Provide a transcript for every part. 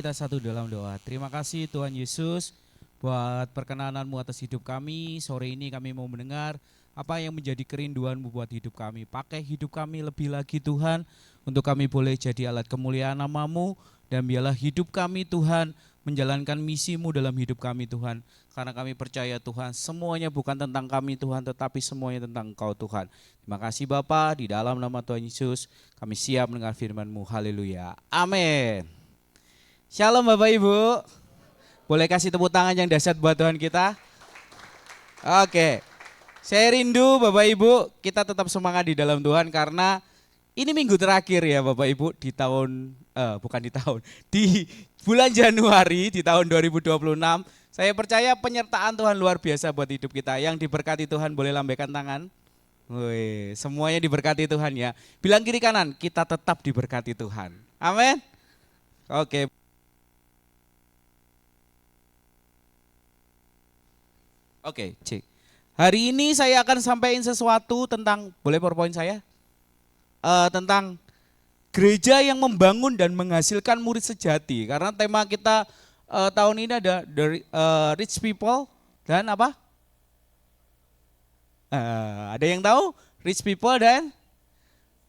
Kita satu dalam doa. Terima kasih Tuhan Yesus buat perkenanan-Mu atas hidup kami. Sore ini kami mau mendengar apa yang menjadi kerinduan-Mu buat hidup kami. Pakai hidup kami lebih lagi Tuhan, untuk kami boleh jadi alat kemuliaan nama-Mu. Dan biarlah hidup kami Tuhan menjalankan misi-Mu dalam hidup kami Tuhan. Karena kami percaya Tuhan, semuanya bukan tentang kami Tuhan, tetapi semuanya tentang Engkau Tuhan. Terima kasih Bapa, di dalam nama Tuhan Yesus kami siap mendengar firman-Mu. Haleluya. Amin. Shalom Bapak Ibu. Boleh kasih tepuk tangan yang dahsyat buat Tuhan kita? Oke. Saya rindu Bapak Ibu, kita tetap semangat di dalam Tuhan karena ini minggu terakhir ya Bapak Ibu di tahun di bulan Januari di tahun 2026. Saya percaya penyertaan Tuhan luar biasa buat hidup kita. Yang diberkati Tuhan boleh lambaikan tangan. Wih, semuanya diberkati Tuhan ya. Bilang kiri kanan, kita tetap diberkati Tuhan. Amin. Oke. Oke, cek. Hari ini saya akan sampaikan sesuatu tentang, boleh PowerPoint saya? Tentang gereja yang membangun dan menghasilkan murid sejati. Karena tema kita tahun ini ada rich people dan apa? Ada yang tahu? Rich people dan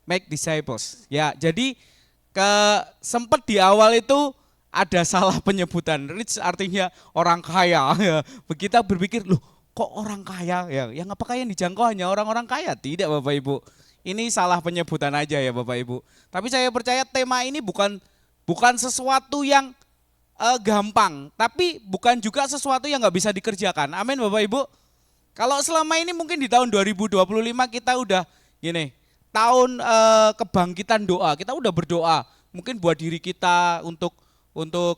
make disciples. Ya, jadi sempat di awal itu ada salah penyebutan. Rich artinya orang kaya. Kita berpikir, loh kok orang kaya? Yang apakah yang dijangkau hanya orang-orang kaya? Tidak Bapak Ibu. Ini salah penyebutan aja ya Bapak Ibu. Tapi saya percaya tema ini bukan sesuatu yang gampang. Tapi bukan juga sesuatu yang gak bisa dikerjakan. Amin Bapak Ibu. Kalau selama ini mungkin di tahun 2025 kita udah gini. Tahun kebangkitan doa. Kita udah berdoa. Mungkin buat diri kita, untuk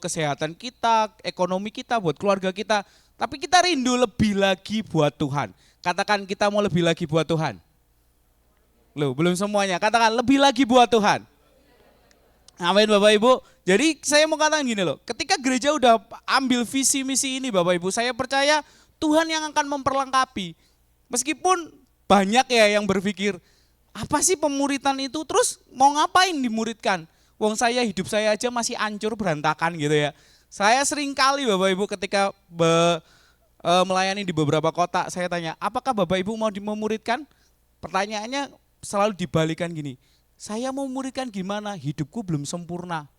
kesehatan kita, ekonomi kita, buat keluarga kita. Tapi kita rindu lebih lagi buat Tuhan. Katakan kita mau lebih lagi buat Tuhan. Loh, belum semuanya. Katakan lebih lagi buat Tuhan. Amin Bapak Ibu. Jadi saya mau katakan gini loh. Ketika gereja udah ambil visi misi ini Bapak Ibu, saya percaya Tuhan yang akan memperlengkapi. Meskipun banyak ya yang berpikir, apa sih pemuritan itu? Terus mau ngapain dimuridkan? Wong hidup saya aja masih hancur berantakan gitu ya. Saya sering kali Bapak Ibu ketika melayani di beberapa kota, saya tanya, apakah Bapak Ibu mau memuridkan? Pertanyaannya selalu dibalikan gini, saya mau memuridkan gimana? Hidupku belum sempurna.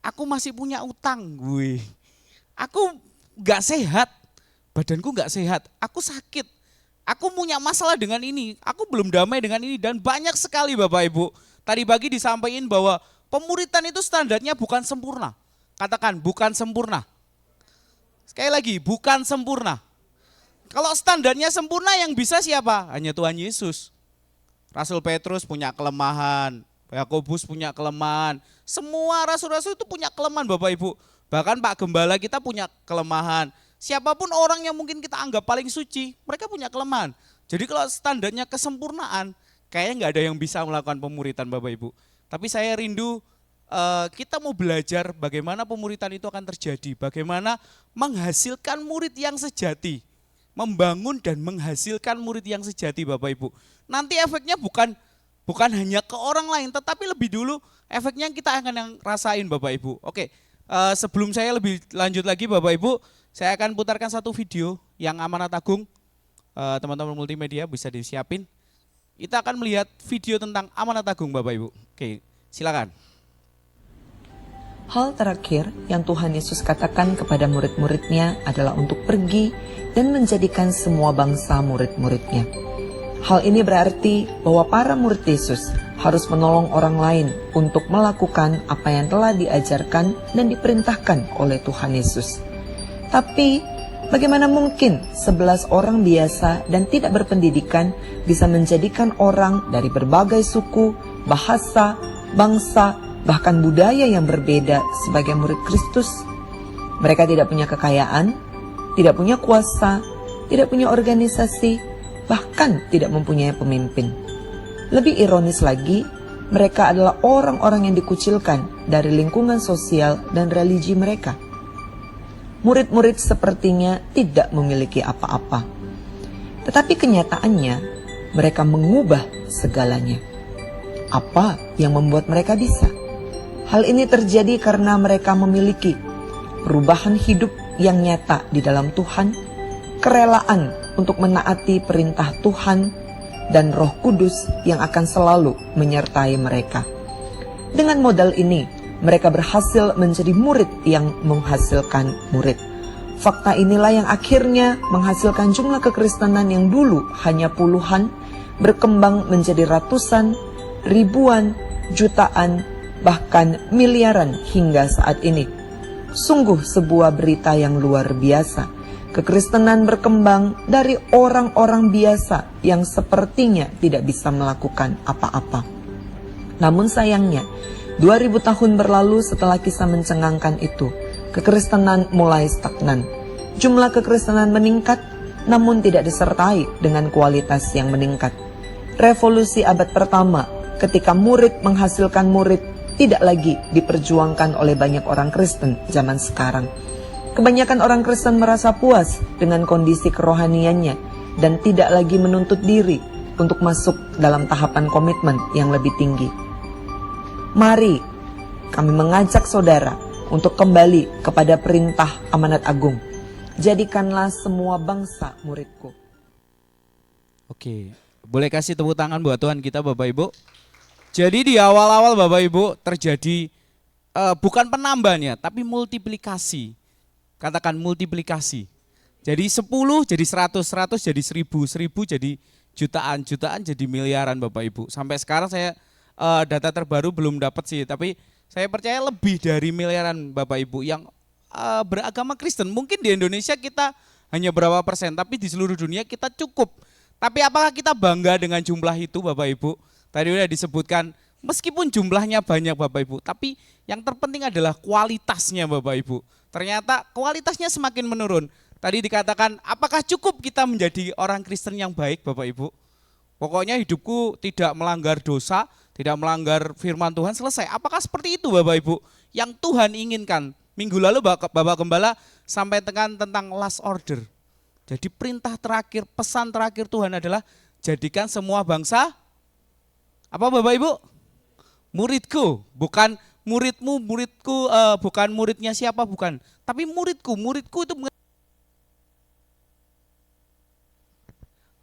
Aku masih punya utang gue. Aku gak sehat, badanku gak sehat, aku sakit. Aku punya masalah dengan ini, aku belum damai dengan ini. Dan banyak sekali Bapak Ibu, tadi pagi disampaikan bahwa pemuritan itu standarnya bukan sempurna. Katakan bukan sempurna. Sekali lagi, bukan sempurna. Kalau standarnya sempurna yang bisa siapa? Hanya Tuhan Yesus. Rasul Petrus punya kelemahan, Yakobus punya kelemahan. Semua rasul-rasul itu punya kelemahan Bapak Ibu. Bahkan Pak Gembala kita punya kelemahan. Siapapun orang yang mungkin kita anggap paling suci, mereka punya kelemahan. Jadi kalau standarnya kesempurnaan, kayaknya nggak ada yang bisa melakukan pemuritan Bapak Ibu. Tapi saya rindu kita mau belajar bagaimana pemuritan itu akan terjadi. Bagaimana menghasilkan murid yang sejati. Membangun dan menghasilkan murid yang sejati Bapak Ibu. Nanti efeknya bukan hanya ke orang lain, tetapi lebih dulu efeknya kita akan yang rasain Bapak Ibu. Oke, sebelum saya lebih lanjut lagi Bapak Ibu, saya akan putarkan satu video yang Amanat Agung. Teman-teman multimedia bisa disiapin. Kita akan melihat video tentang Amanat Agung Bapak Ibu. Oke, silakan. Hal terakhir yang Tuhan Yesus katakan kepada murid-muridnya adalah untuk pergi dan menjadikan semua bangsa murid-muridnya. Hal ini berarti bahwa para murid Yesus harus menolong orang lain untuk melakukan apa yang telah diajarkan dan diperintahkan oleh Tuhan Yesus. Tapi bagaimana mungkin 11 orang biasa dan tidak berpendidikan bisa menjadikan orang dari berbagai suku, bahasa, bangsa, bahkan budaya yang berbeda sebagai murid Kristus? Mereka tidak punya kekayaan, tidak punya kuasa, tidak punya organisasi, bahkan tidak mempunyai pemimpin. Lebih ironis lagi, mereka adalah orang-orang yang dikucilkan dari lingkungan sosial dan religi mereka. Murid-murid sepertinya tidak memiliki apa-apa. Tetapi kenyataannya, mereka mengubah segalanya. Apa yang membuat mereka bisa? Hal ini terjadi karena mereka memiliki perubahan hidup yang nyata di dalam Tuhan, kerelaan untuk menaati perintah Tuhan, dan Roh Kudus yang akan selalu menyertai mereka. Dengan modal ini, mereka berhasil menjadi murid yang menghasilkan murid. Fakta inilah yang akhirnya menghasilkan jumlah kekristenan yang dulu hanya puluhan, berkembang menjadi ratusan, ribuan, jutaan, bahkan miliaran hingga saat ini. Sungguh sebuah berita yang luar biasa. Kekristenan berkembang dari orang-orang biasa yang sepertinya tidak bisa melakukan apa-apa. Namun sayangnya, 2000 tahun berlalu setelah kisah mencengangkan itu, kekristenan mulai stagnan. Jumlah kekristenan meningkat, namun tidak disertai dengan kualitas yang meningkat. Revolusi abad pertama, ketika murid menghasilkan murid, tidak lagi diperjuangkan oleh banyak orang Kristen zaman sekarang. Kebanyakan orang Kristen merasa puas dengan kondisi kerohaniannya dan tidak lagi menuntut diri untuk masuk dalam tahapan komitmen yang lebih tinggi. Mari kami mengajak saudara untuk kembali kepada perintah amanat agung. Jadikanlah semua bangsa muridku. Oke, boleh kasih tepuk tangan buat Tuhan kita Bapak Ibu. Jadi di awal-awal Bapak Ibu terjadi bukan penambahannya tapi multiplikasi. Katakan multiplikasi. Jadi 10 jadi 100, 100 jadi 1000, 1000 jadi jutaan, jutaan jadi miliaran Bapak Ibu. Sampai sekarang saya data terbaru belum dapat sih, tapi saya percaya lebih dari miliaran Bapak Ibu yang beragama Kristen. Mungkin di Indonesia kita hanya berapa persen, tapi di seluruh dunia kita cukup. Tapi apakah kita bangga dengan jumlah itu Bapak Ibu? Tadi sudah disebutkan meskipun jumlahnya banyak Bapak Ibu, tapi yang terpenting adalah kualitasnya Bapak Ibu. Ternyata kualitasnya semakin menurun. Tadi dikatakan apakah cukup kita menjadi orang Kristen yang baik Bapak Ibu? Pokoknya hidupku tidak melanggar dosa, tidak melanggar firman Tuhan, selesai. Apakah seperti itu Bapak Ibu? Yang Tuhan inginkan. Minggu lalu Bapak Gembala sampai tentang last order. Jadi perintah terakhir, pesan terakhir Tuhan adalah jadikan semua bangsa, apa Bapak Ibu? Muridku, bukan muridmu, muridku, bukan muridnya siapa, bukan. Tapi muridku itu.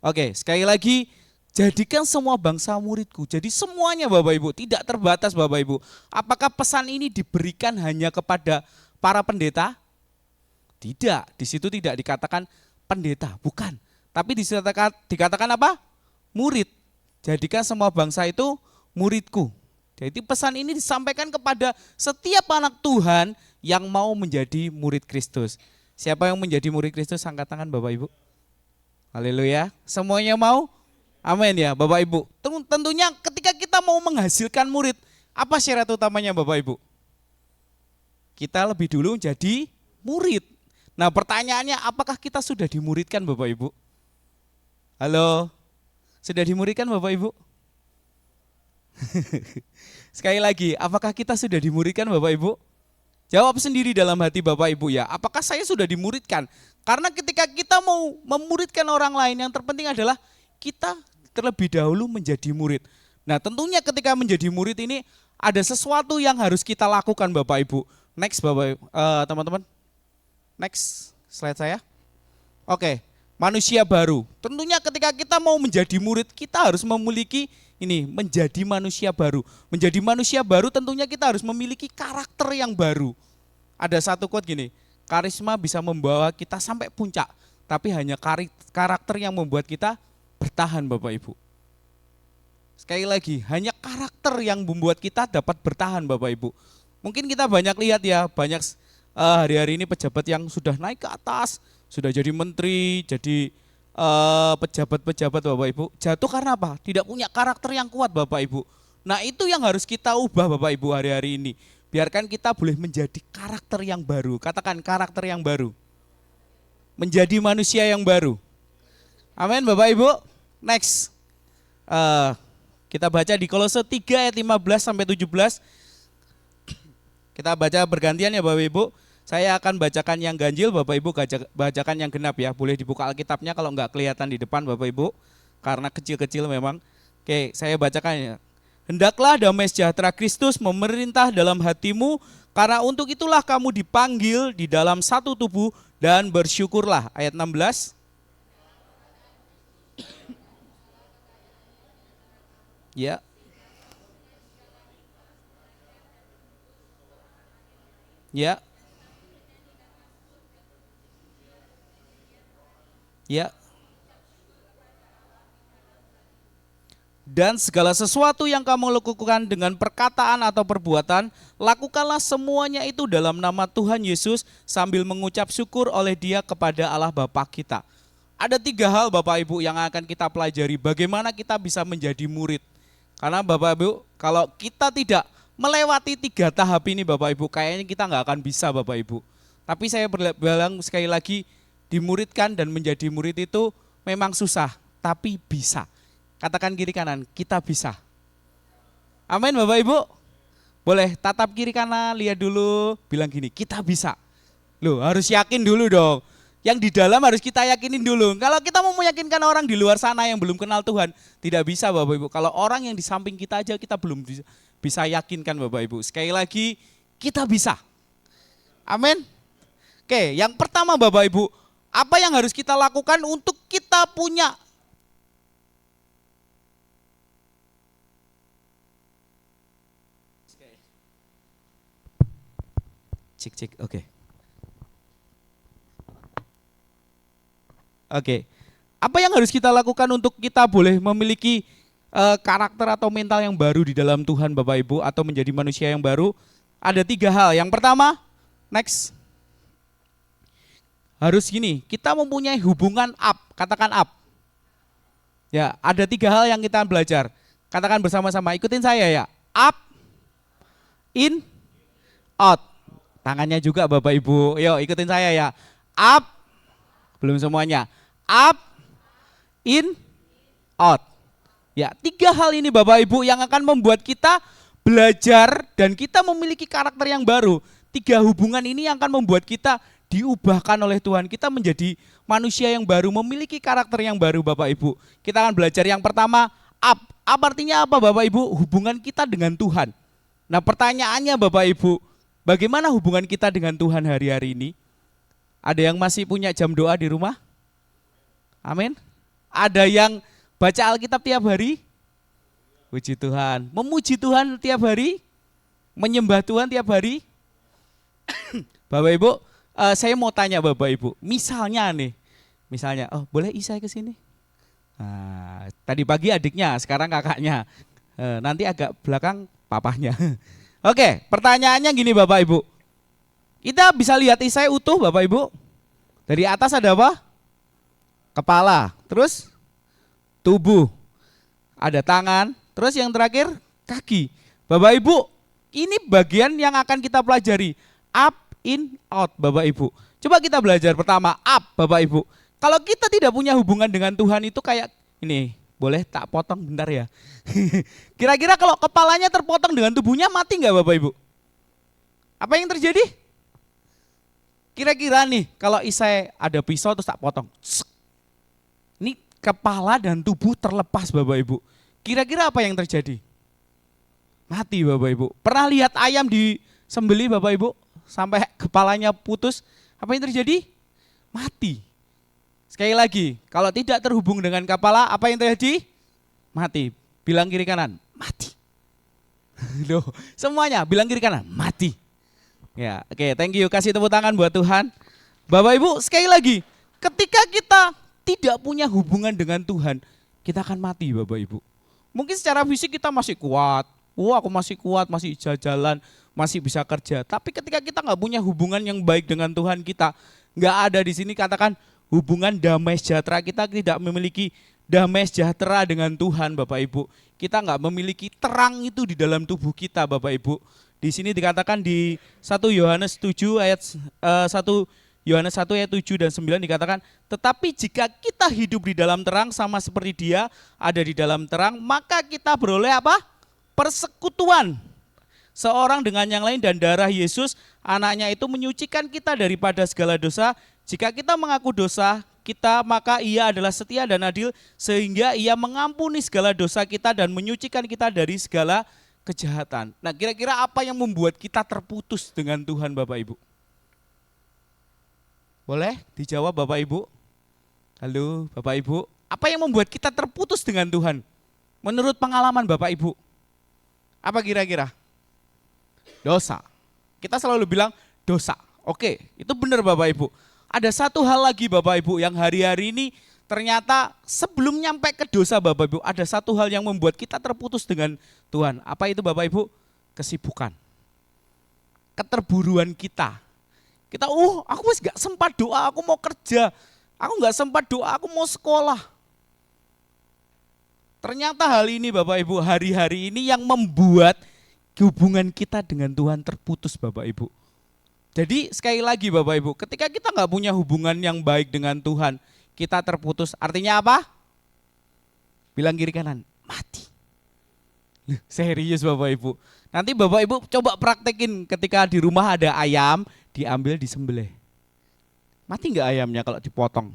Oke, sekali lagi, jadikan semua bangsa muridku. Jadi semuanya Bapak Ibu, tidak terbatas Bapak Ibu. Apakah pesan ini diberikan hanya kepada para pendeta? Tidak, di situ tidak dikatakan pendeta, bukan. Tapi dikatakan apa? Murid. Jadikan semua bangsa itu muridku. Jadi pesan ini disampaikan kepada setiap anak Tuhan yang mau menjadi murid Kristus. Siapa yang menjadi murid Kristus? Angkat tangan Bapak Ibu. Haleluya. Semuanya mau? Amin ya Bapak Ibu. Tentunya ketika kita mau menghasilkan murid, apa syarat utamanya Bapak Ibu? Kita lebih dulu jadi murid. Nah pertanyaannya, apakah kita sudah dimuridkan Bapak Ibu? Halo? Sudah dimuridkan Bapak Ibu? Sekali lagi, apakah kita sudah dimuridkan Bapak Ibu? Jawab sendiri dalam hati Bapak Ibu ya, apakah saya sudah dimuridkan? Karena ketika kita mau memuridkan orang lain, yang terpenting adalah kita terlebih dahulu menjadi murid. Nah tentunya ketika menjadi murid ini ada sesuatu yang harus kita lakukan Bapak Ibu. Next Bapak Ibu, teman-teman. Next slide saya. Oke, manusia baru. Tentunya ketika kita mau menjadi murid, kita harus memiliki ini, menjadi manusia baru. Menjadi manusia baru tentunya kita harus memiliki karakter yang baru. Ada satu quote gini, karisma bisa membawa kita sampai puncak, tapi hanya karakter yang membuat kita bertahan Bapak Ibu. Sekali lagi, hanya karakter yang membuat kita dapat bertahan Bapak Ibu. Mungkin kita banyak lihat ya, banyak hari-hari ini pejabat yang sudah naik ke atas, sudah jadi menteri, jadi pejabat-pejabat Bapak Ibu, jatuh karena apa? Tidak punya karakter yang kuat Bapak Ibu. Nah itu yang harus kita ubah Bapak Ibu hari-hari ini. Biarkan kita boleh menjadi karakter yang baru. Katakan karakter yang baru. Menjadi manusia yang baru. Amin Bapak Ibu. Next. Kita baca di Kolose 3 ayat 15 sampai 17. Kita baca bergantian ya Bapak Ibu. Saya akan bacakan yang ganjil, Bapak Ibu bacakan yang genap ya. Boleh dibuka Alkitabnya kalau enggak kelihatan di depan Bapak Ibu. Karena kecil-kecil memang. Oke, saya bacakan ya. Hendaklah damai sejahtera Kristus memerintah dalam hatimu, karena untuk itulah kamu dipanggil di dalam satu tubuh, dan bersyukurlah. Ayat 16. Ya. Ya. Ya. Dan segala sesuatu yang kamu lakukan dengan perkataan atau perbuatan, lakukanlah semuanya itu dalam nama Tuhan Yesus sambil mengucap syukur oleh Dia kepada Allah Bapa kita. Ada 3 hal Bapak Ibu yang akan kita pelajari bagaimana kita bisa menjadi murid. Karena Bapak Ibu, kalau kita tidak melewati 3 tahap ini Bapak Ibu, kayaknya kita nggak akan bisa Bapak Ibu. Tapi saya bilang sekali lagi, dimuridkan dan menjadi murid itu memang susah, tapi bisa. Katakan kiri kanan, kita bisa. Amin Bapak Ibu. Boleh tatap kiri kanan, lihat dulu, bilang gini, kita bisa. Loh, harus yakin dulu dong. Yang di dalam harus kita yakinin dulu. Kalau kita mau meyakinkan orang di luar sana yang belum kenal Tuhan, tidak bisa Bapak Ibu. Kalau orang yang di samping kita aja kita belum bisa yakinkan Bapak Ibu. Sekali lagi, kita bisa. Amin. Oke, yang pertama Bapak Ibu, apa yang harus kita lakukan untuk kita punya cek, oke. Oke. Apa yang harus kita lakukan untuk kita boleh memiliki karakter atau mental yang baru di dalam Tuhan Bapak Ibu, atau menjadi manusia yang baru? Ada 3 hal. Yang pertama, next. Harus gini, kita mempunyai hubungan up, katakan up. Ya, ada 3 hal yang kita belajar. Katakan bersama-sama, ikutin saya ya. Up, in, out. Tangannya juga Bapak Ibu, yuk ikutin saya ya. Up, belum semuanya. Up, in, out. Ya, 3 hal ini Bapak Ibu yang akan membuat kita belajar dan kita memiliki karakter yang baru. 3 hubungan ini yang akan membuat kita diubahkan oleh Tuhan. Kita menjadi manusia yang baru, memiliki karakter yang baru Bapak Ibu. Kita akan belajar yang pertama, up. Up artinya apa Bapak Ibu? Hubungan kita dengan Tuhan. Nah pertanyaannya Bapak Ibu, bagaimana hubungan kita dengan Tuhan hari-hari ini? Ada yang masih punya jam doa di rumah? Amin. Ada yang baca Alkitab tiap hari? Puji Tuhan. Memuji Tuhan tiap hari? Menyembah Tuhan tiap hari? Bapak Ibu, saya mau tanya Bapak Ibu, misalnya oh boleh Isai ke sini? Nah, tadi pagi adiknya, sekarang kakaknya. Nanti agak belakang papahnya. Oke, pertanyaannya gini Bapak Ibu. Kita bisa lihat Isai utuh Bapak Ibu. Dari atas ada apa? Kepala, terus tubuh, ada tangan, terus yang terakhir kaki. Bapak Ibu, ini bagian yang akan kita pelajari. Up, in, out Bapak Ibu. Coba kita belajar pertama, up Bapak Ibu. Kalau kita tidak punya hubungan dengan Tuhan itu kayak ini, boleh tak potong bentar ya. Kira-kira kalau kepalanya terpotong dengan tubuhnya mati nggak Bapak Ibu? Apa yang terjadi? Kira-kira nih kalau Isai ada pisau terus tak potong. Ini kepala dan tubuh terlepas Bapak Ibu. Kira-kira apa yang terjadi? Mati Bapak Ibu. Pernah lihat ayam disembelih Bapak Ibu? Sampai kepalanya putus. Apa yang terjadi? Mati. Sekali lagi, kalau tidak terhubung dengan kepala, apa yang terjadi? Mati. Bilang kiri kanan, mati. Loh, semuanya bilang kiri kanan, mati. Ya, oke, thank you. Kasih tepuk tangan buat Tuhan. Bapak Ibu, sekali lagi, ketika kita tidak punya hubungan dengan Tuhan, kita akan mati Bapak Ibu. Mungkin secara fisik kita masih kuat. Aku masih kuat, masih jalan, masih bisa kerja. Tapi ketika kita nggak punya hubungan yang baik dengan Tuhan kita, nggak ada di sini katakan hubungan damai sejahtera, kita tidak memiliki damai sejahtera dengan Tuhan Bapak Ibu. Kita nggak memiliki terang itu di dalam tubuh kita Bapak Ibu. Di sini dikatakan di 1 Yohanes 7 ayat 1 Yohanes 1 ayat 7 dan 9 dikatakan, tetapi jika kita hidup di dalam terang sama seperti Dia ada di dalam terang, maka kita beroleh apa? Persekutuan seorang dengan yang lain, dan darah Yesus anaknya itu menyucikan kita daripada segala dosa. Jika kita mengaku dosa kita, maka ia adalah setia dan adil sehingga ia mengampuni segala dosa kita dan menyucikan kita dari segala kejahatan. Nah, kira-kira apa yang membuat kita terputus dengan Tuhan Bapak Ibu? Boleh dijawab Bapak Ibu? Halo Bapak Ibu, apa yang membuat kita terputus dengan Tuhan? Menurut pengalaman Bapak Ibu, apa kira-kira? Dosa. Kita selalu bilang dosa. Oke, itu benar Bapak Ibu. Ada satu hal lagi Bapak Ibu yang hari-hari ini ternyata sebelum nyampe ke dosa Bapak Ibu, ada satu hal yang membuat kita terputus dengan Tuhan. Apa itu Bapak Ibu? Kesibukan. Keterburuan kita. Kita, aku wis gak sempat doa, aku mau kerja. Aku gak sempat doa, aku mau sekolah. Ternyata hal ini Bapak Ibu, hari-hari ini yang membuat hubungan kita dengan Tuhan terputus Bapak Ibu. Jadi sekali lagi Bapak Ibu, ketika kita gak punya hubungan yang baik dengan Tuhan, kita terputus. Artinya apa? Bilang kiri kanan, mati. Serius Bapak Ibu. Nanti Bapak Ibu coba praktekin ketika di rumah ada ayam, diambil disembelih. Mati gak ayamnya kalau dipotong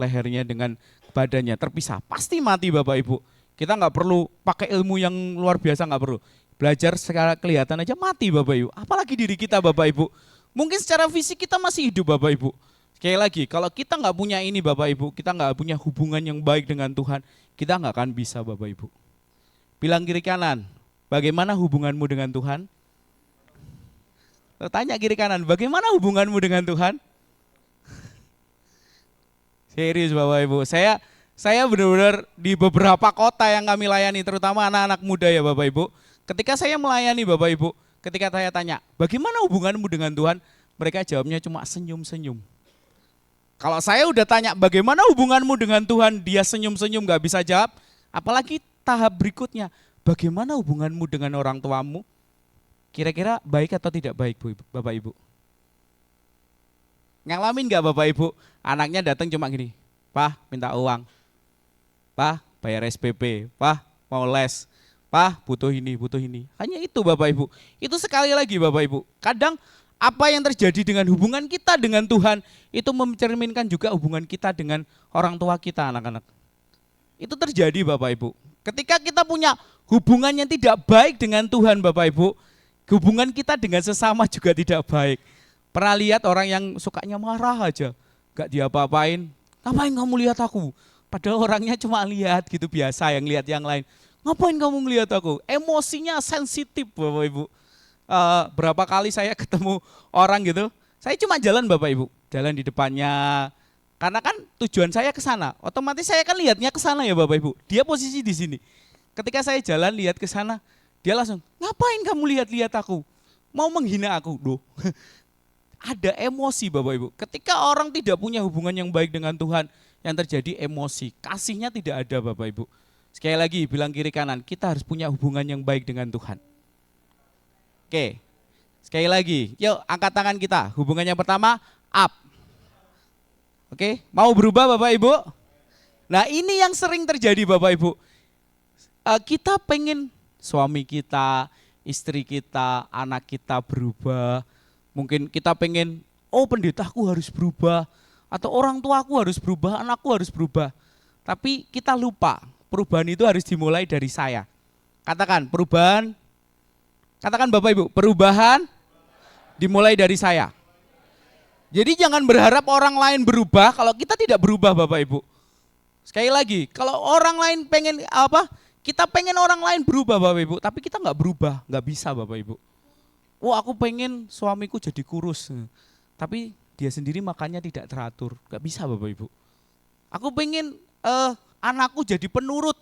lehernya dengan badannya terpisah? Pasti mati Bapak Ibu. Kita gak perlu pakai ilmu yang luar biasa, gak perlu. Belajar secara kelihatan aja mati Bapak Ibu. Apalagi diri kita Bapak Ibu. Mungkin secara fisik kita masih hidup Bapak Ibu. Sekali lagi, kalau kita nggak punya ini Bapak Ibu, kita nggak punya hubungan yang baik dengan Tuhan, kita nggak akan bisa Bapak Ibu. Bilang kiri kanan, bagaimana hubunganmu dengan Tuhan? Tanya kiri kanan, bagaimana hubunganmu dengan Tuhan? Serius Bapak Ibu, saya benar-benar di beberapa kota yang kami layani, terutama anak-anak muda ya Bapak Ibu. Ketika saya melayani Bapak Ibu, ketika saya tanya, bagaimana hubunganmu dengan Tuhan? Mereka jawabnya cuma senyum-senyum. Kalau saya udah tanya, bagaimana hubunganmu dengan Tuhan? Dia senyum-senyum gak bisa jawab. Apalagi tahap berikutnya, bagaimana hubunganmu dengan orang tuamu? Kira-kira baik atau tidak baik Bapak Ibu? Ngalamin gak Bapak Ibu? Anaknya datang cuma gini, Pak minta uang, Pak bayar SPP, Pak mau les, Pak butuh ini. Hanya itu Bapak Ibu. Itu sekali lagi Bapak Ibu. Kadang apa yang terjadi dengan hubungan kita dengan Tuhan itu mencerminkan juga hubungan kita dengan orang tua kita anak-anak. Itu terjadi Bapak Ibu. Ketika kita punya hubungan yang tidak baik dengan Tuhan Bapak Ibu, hubungan kita dengan sesama juga tidak baik. Pernah lihat orang yang sukanya marah aja, gak diapa-apain, ngapain kamu lihat aku? Padahal orangnya cuma lihat gitu biasa, yang lihat yang lain. Ngapain kamu ngelihat aku? Emosinya sensitif Bapak Ibu. Berapa kali saya ketemu orang gitu, saya cuma jalan Bapak Ibu, jalan di depannya, karena kan tujuan saya ke sana, otomatis saya kan lihatnya ke sana ya Bapak Ibu. Dia posisi di sini. Ketika saya jalan lihat ke sana, dia langsung, ngapain kamu lihat-lihat aku? Mau menghina aku? Loh. Ada emosi Bapak Ibu. Ketika orang tidak punya hubungan yang baik dengan Tuhan, yang terjadi emosi, kasihnya tidak ada Bapak Ibu. Sekali lagi bilang kiri kanan, kita harus punya hubungan yang baik dengan Tuhan. Oke, sekali lagi, yuk angkat tangan kita. Hubungannya pertama, up. Oke, mau berubah Bapak Ibu? Nah ini yang sering terjadi Bapak Ibu. Kita pengen suami kita, istri kita, anak kita berubah. Mungkin kita pengen, pendetaku harus berubah. Atau orang tuaku harus berubah, anakku harus berubah. Tapi kita lupa, perubahan itu harus dimulai dari saya. Katakan perubahan. Katakan Bapak Ibu, perubahan dimulai dari saya. Jadi jangan berharap orang lain berubah kalau kita tidak berubah Bapak Ibu. Sekali lagi, kalau orang lain pengen kita pengen orang lain berubah Bapak Ibu, tapi kita nggak berubah, nggak bisa Bapak Ibu. Aku pengen suamiku jadi kurus, tapi dia sendiri makannya tidak teratur, nggak bisa Bapak Ibu. Aku pengen anakku jadi penurut,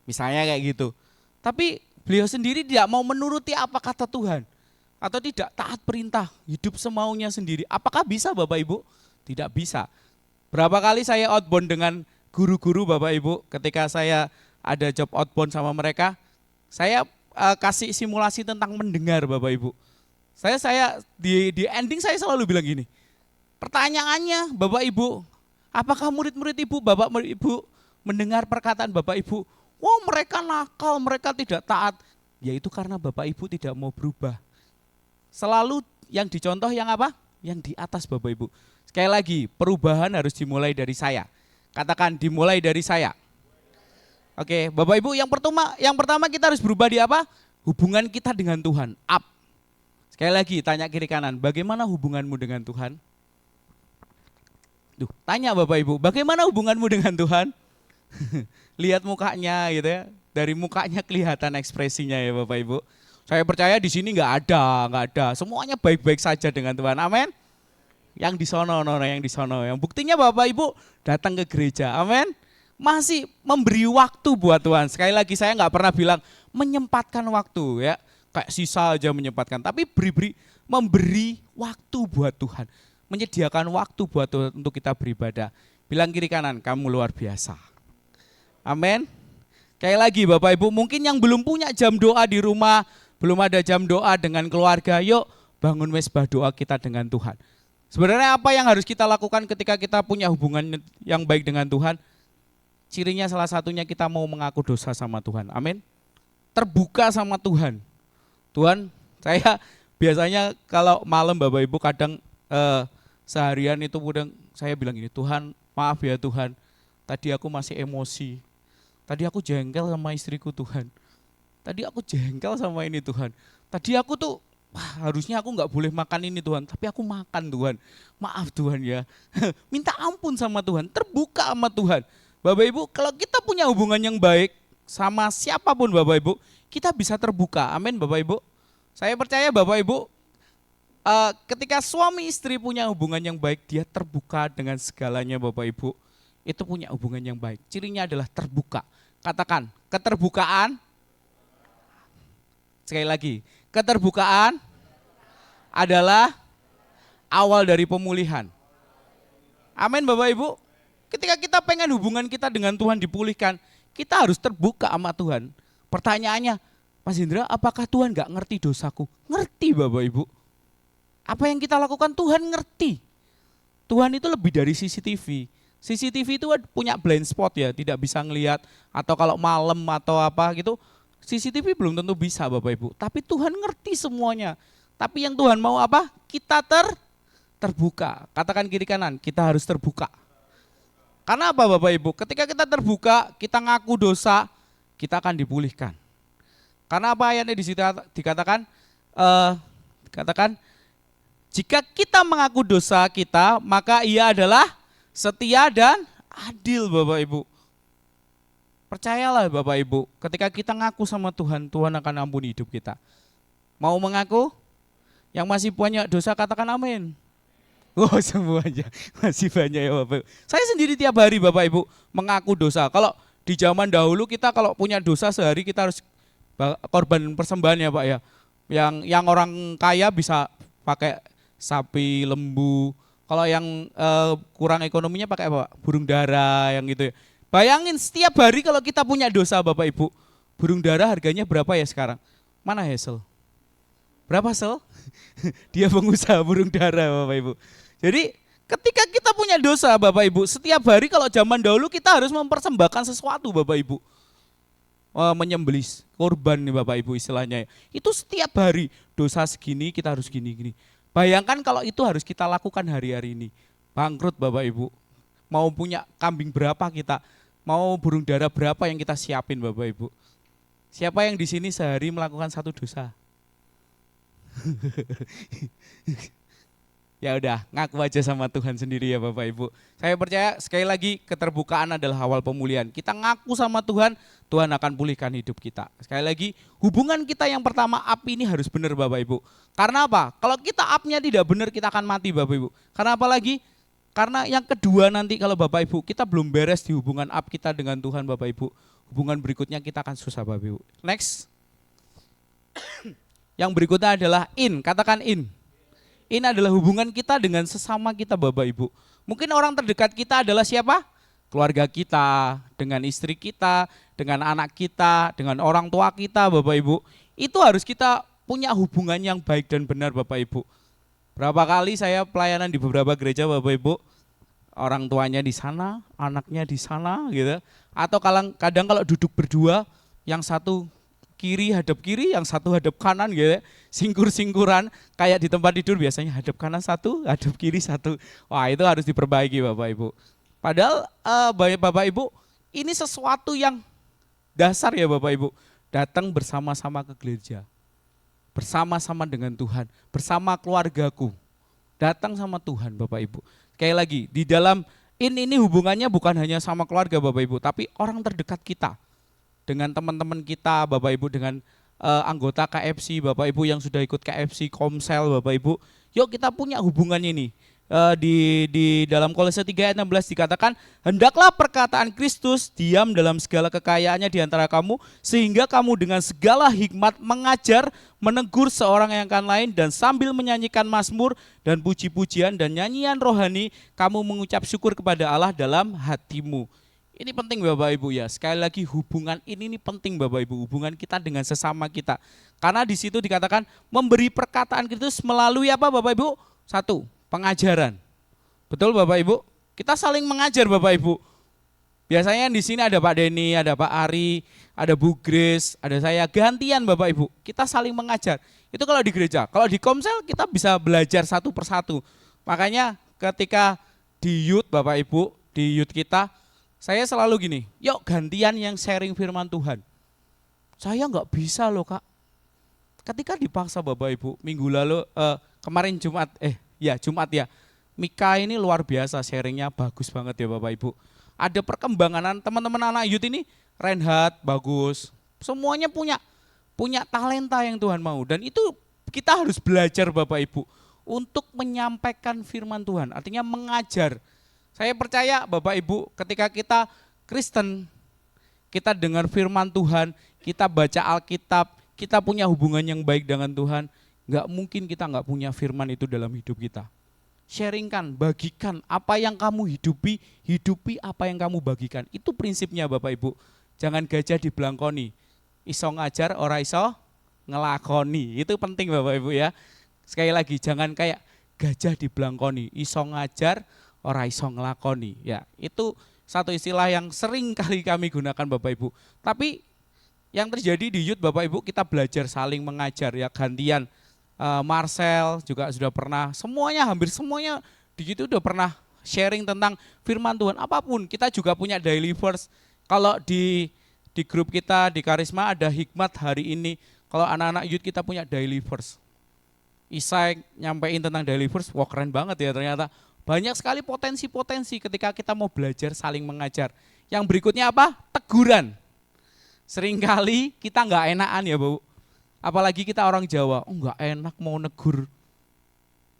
misalnya kayak gitu. Tapi beliau sendiri tidak mau menuruti apa kata Tuhan. Atau tidak taat perintah, hidup semaunya sendiri. Apakah bisa Bapak Ibu? Tidak bisa. Berapa kali saya outbound dengan guru-guru Bapak Ibu, ketika saya ada job outbound sama mereka, saya kasih simulasi tentang mendengar Bapak Ibu. Saya di ending saya selalu bilang gini, pertanyaannya Bapak Ibu, apakah murid-murid Ibu, Bapak Ibu mendengar perkataan Bapak Ibu? Mereka nakal, mereka tidak taat. Yaitu karena Bapak Ibu tidak mau berubah. Selalu yang dicontoh yang apa? Yang di atas Bapak Ibu. Sekali lagi, perubahan harus dimulai dari saya. Katakan dimulai dari saya. Oke, Bapak Ibu, yang pertama kita harus berubah di apa? Hubungan kita dengan Tuhan, up. Sekali lagi tanya kiri kanan, bagaimana hubunganmu dengan Tuhan? Duh, tanya Bapak Ibu, bagaimana hubunganmu dengan Tuhan? Lihat mukanya gitu ya. Dari mukanya kelihatan ekspresinya ya Bapak Ibu. Saya percaya di sini nggak ada. Semuanya baik-baik saja dengan Tuhan. Amin. Yang di sono, yang di sono. Yang buktinya Bapak Ibu datang ke gereja. Amin. Masih memberi waktu buat Tuhan. Sekali lagi saya nggak pernah bilang menyempatkan waktu ya. Kayak sisa aja menyempatkan. Tapi memberi waktu buat Tuhan. Menyediakan waktu buat Tuhan untuk kita beribadah. Bilang kiri kanan, kamu luar biasa. Amin. Sekali lagi Bapak Ibu, mungkin yang belum punya jam doa di rumah, belum ada jam doa dengan keluarga, yuk bangun mesbah doa kita dengan Tuhan. Sebenarnya apa yang harus kita lakukan ketika kita punya hubungan yang baik dengan Tuhan? Cirinya salah satunya kita mau mengaku dosa sama Tuhan. Amin. Terbuka sama Tuhan. Tuhan, saya biasanya kalau malam Bapak Ibu kadang seharian itu saya bilang gini, Tuhan maaf ya Tuhan, tadi aku masih emosi. Tadi aku jengkel sama istriku Tuhan. Tadi aku jengkel sama ini Tuhan. Tadi aku tuh harusnya aku nggak boleh makan ini Tuhan, tapi aku makan Tuhan. Maaf Tuhan ya. Minta ampun sama Tuhan, terbuka sama Tuhan. Bapak Ibu, kalau kita punya hubungan yang baik sama siapapun Bapak Ibu, kita bisa terbuka. Amin Bapak Ibu. Saya percaya Bapak Ibu, ketika suami istri punya hubungan yang baik, dia terbuka dengan segalanya Bapak Ibu. Itu punya hubungan yang baik. Cirinya adalah terbuka. Katakan, keterbukaan. Sekali lagi, keterbukaan adalah awal dari pemulihan. Amin Bapak Ibu. Ketika kita pengen hubungan kita dengan Tuhan dipulihkan, kita harus terbuka sama Tuhan. Pertanyaannya, Mas Indra, apakah Tuhan gak ngerti dosaku? Ngerti Bapak Ibu. Apa yang kita lakukan Tuhan ngerti. Tuhan itu lebih dari CCTV. CCTV itu punya blind spot ya, tidak bisa ngelihat. Atau kalau malam atau apa gitu, CCTV belum tentu bisa Bapak Ibu, tapi Tuhan ngerti semuanya. Tapi yang Tuhan mau apa? Kita terbuka. Katakan kiri kanan, kita harus terbuka. Karena apa Bapak Ibu? Ketika kita terbuka, kita ngaku dosa, kita akan dipulihkan. Karena apa ayatnya di situ dikatakan? Katakan, jika kita mengaku dosa kita, maka Ia adalah setia dan adil Bapak Ibu. Percayalah Bapak Ibu, ketika kita ngaku sama Tuhan, Tuhan akan ampuni hidup kita. Mau mengaku? Yang masih banyak dosa katakan amin. Oh semuanya, masih banyak ya Bapak Ibu. Saya sendiri tiap hari Bapak Ibu mengaku dosa. Kalau di zaman dahulu kita kalau punya dosa sehari kita harus korban persembahan ya Pak ya. Yang orang kaya bisa pakai sapi, lembu. Kalau yang kurang ekonominya pakai apa? Burung dara yang gitu ya. Bayangin setiap hari kalau kita punya dosa Bapak Ibu, burung dara harganya berapa ya sekarang? Mana Hazel? Berapa Sel? Dia pengusaha burung dara Bapak Ibu. Jadi ketika kita punya dosa Bapak Ibu, setiap hari kalau zaman dahulu kita harus mempersembahkan sesuatu Bapak Ibu. Menyembelih korban nih Bapak Ibu istilahnya. Itu setiap hari dosa segini kita harus gini-gini. Bayangkan kalau itu harus kita lakukan hari-hari ini. Bangkrut Bapak Ibu. Mau punya kambing berapa kita, mau burung dara berapa yang kita siapin Bapak Ibu. Siapa yang di sini sehari melakukan satu dosa? Ya udah, ngaku aja sama Tuhan sendiri ya Bapak Ibu. Saya percaya sekali lagi keterbukaan adalah awal pemulihan. Kita ngaku sama Tuhan, Tuhan akan pulihkan hidup kita. Sekali lagi, hubungan kita yang pertama up ini harus benar Bapak Ibu. Karena apa? Kalau kita upnya tidak benar kita akan mati Bapak Ibu. Karena apa lagi? Karena yang kedua nanti kalau Bapak Ibu kita belum beres di hubungan up kita dengan Tuhan Bapak Ibu. Hubungan berikutnya kita akan susah Bapak Ibu. Next. Yang berikutnya adalah in, katakan in. In adalah hubungan kita dengan sesama kita Bapak Ibu. Mungkin orang terdekat kita adalah siapa? Keluarga kita, dengan istri kita, dengan anak kita, dengan orang tua kita Bapak Ibu. Itu harus kita punya hubungan yang baik dan benar Bapak Ibu. Berapa kali saya pelayanan di beberapa gereja Bapak Ibu, orang tuanya di sana, anaknya di sana gitu. Atau kadang kalau duduk berdua, yang satu hadap kiri, yang satu hadap kanan gitu, singkur-singkuran, kayak di tempat tidur biasanya hadap kanan satu, hadap kiri satu. Wah itu harus diperbaiki Bapak Ibu. Padahal Bapak Ibu, ini sesuatu yang dasar ya Bapak Ibu. Datang bersama-sama ke gereja, bersama-sama dengan Tuhan, bersama keluargaku. Datang sama Tuhan Bapak Ibu. Sekali lagi, di dalam ini hubungannya bukan hanya sama keluarga Bapak Ibu, tapi orang terdekat kita. Dengan teman-teman kita Bapak Ibu, dengan anggota KFC Bapak Ibu yang sudah ikut KFC, Komsel Bapak Ibu. Yuk kita punya hubungannya ini. Di dalam Kolose 3 ayat 16 dikatakan, hendaklah perkataan Kristus diam dalam segala kekayaannya di antara kamu, sehingga kamu dengan segala hikmat mengajar, menegur seorang yang akan lain, dan sambil menyanyikan mazmur dan puji-pujian dan nyanyian rohani, kamu mengucap syukur kepada Allah dalam hatimu. Ini penting Bapak Ibu ya, sekali lagi hubungan ini penting Bapak Ibu, hubungan kita dengan sesama kita. Karena di situ dikatakan memberi perkataan Kristus melalui apa Bapak Ibu? Satu, pengajaran. Betul Bapak Ibu? Kita saling mengajar Bapak Ibu. Biasanya di sini ada Pak Denny, ada Pak Ari, ada Bu Grace, ada saya, gantian Bapak Ibu. Kita saling mengajar. Itu kalau di gereja. Kalau di Komsel kita bisa belajar satu persatu. Makanya ketika di youth Bapak Ibu, di youth kita, saya selalu gini, yuk gantian yang sharing firman Tuhan. Saya nggak bisa loh Kak. Ketika dipaksa Bapak Ibu, minggu lalu, kemarin Jumat ya, Mika ini luar biasa sharingnya, bagus banget ya Bapak Ibu. Ada perkembangan teman-teman anak youth ini, Reinhard bagus, semuanya punya talenta yang Tuhan mau. Dan itu kita harus belajar Bapak Ibu untuk menyampaikan firman Tuhan, artinya mengajar. Saya percaya Bapak Ibu ketika kita Kristen, kita dengar firman Tuhan, kita baca Alkitab, kita punya hubungan yang baik dengan Tuhan, nggak mungkin kita nggak punya firman itu dalam hidup kita. Sharingkan, bagikan apa yang kamu hidupi apa yang kamu bagikan. Itu prinsipnya Bapak Ibu. Jangan gajah dibelangkoni. Iso ngajar, ora iso ngelakoni. Itu penting Bapak Ibu ya. Sekali lagi, jangan kayak gajah dibelangkoni. Iso ngajar, ora iso ngelakoni. Ya, itu satu istilah yang sering kali kami gunakan Bapak Ibu. Tapi yang terjadi di youth Bapak Ibu, kita belajar saling mengajar ya, gantian. Marcel juga sudah pernah, hampir semuanya di situ udah pernah sharing tentang firman Tuhan. Apapun, kita juga punya daily verse. Kalau di grup kita di Karisma ada hikmat hari ini. Kalau anak-anak youth kita punya daily verse. Isai nyampein tentang daily verse, wah keren banget ya ternyata. Banyak sekali potensi-potensi ketika kita mau belajar saling mengajar. Yang berikutnya apa? Teguran. Seringkali kita nggak enakan ya Bu. Apalagi kita orang Jawa, nggak enak mau negur,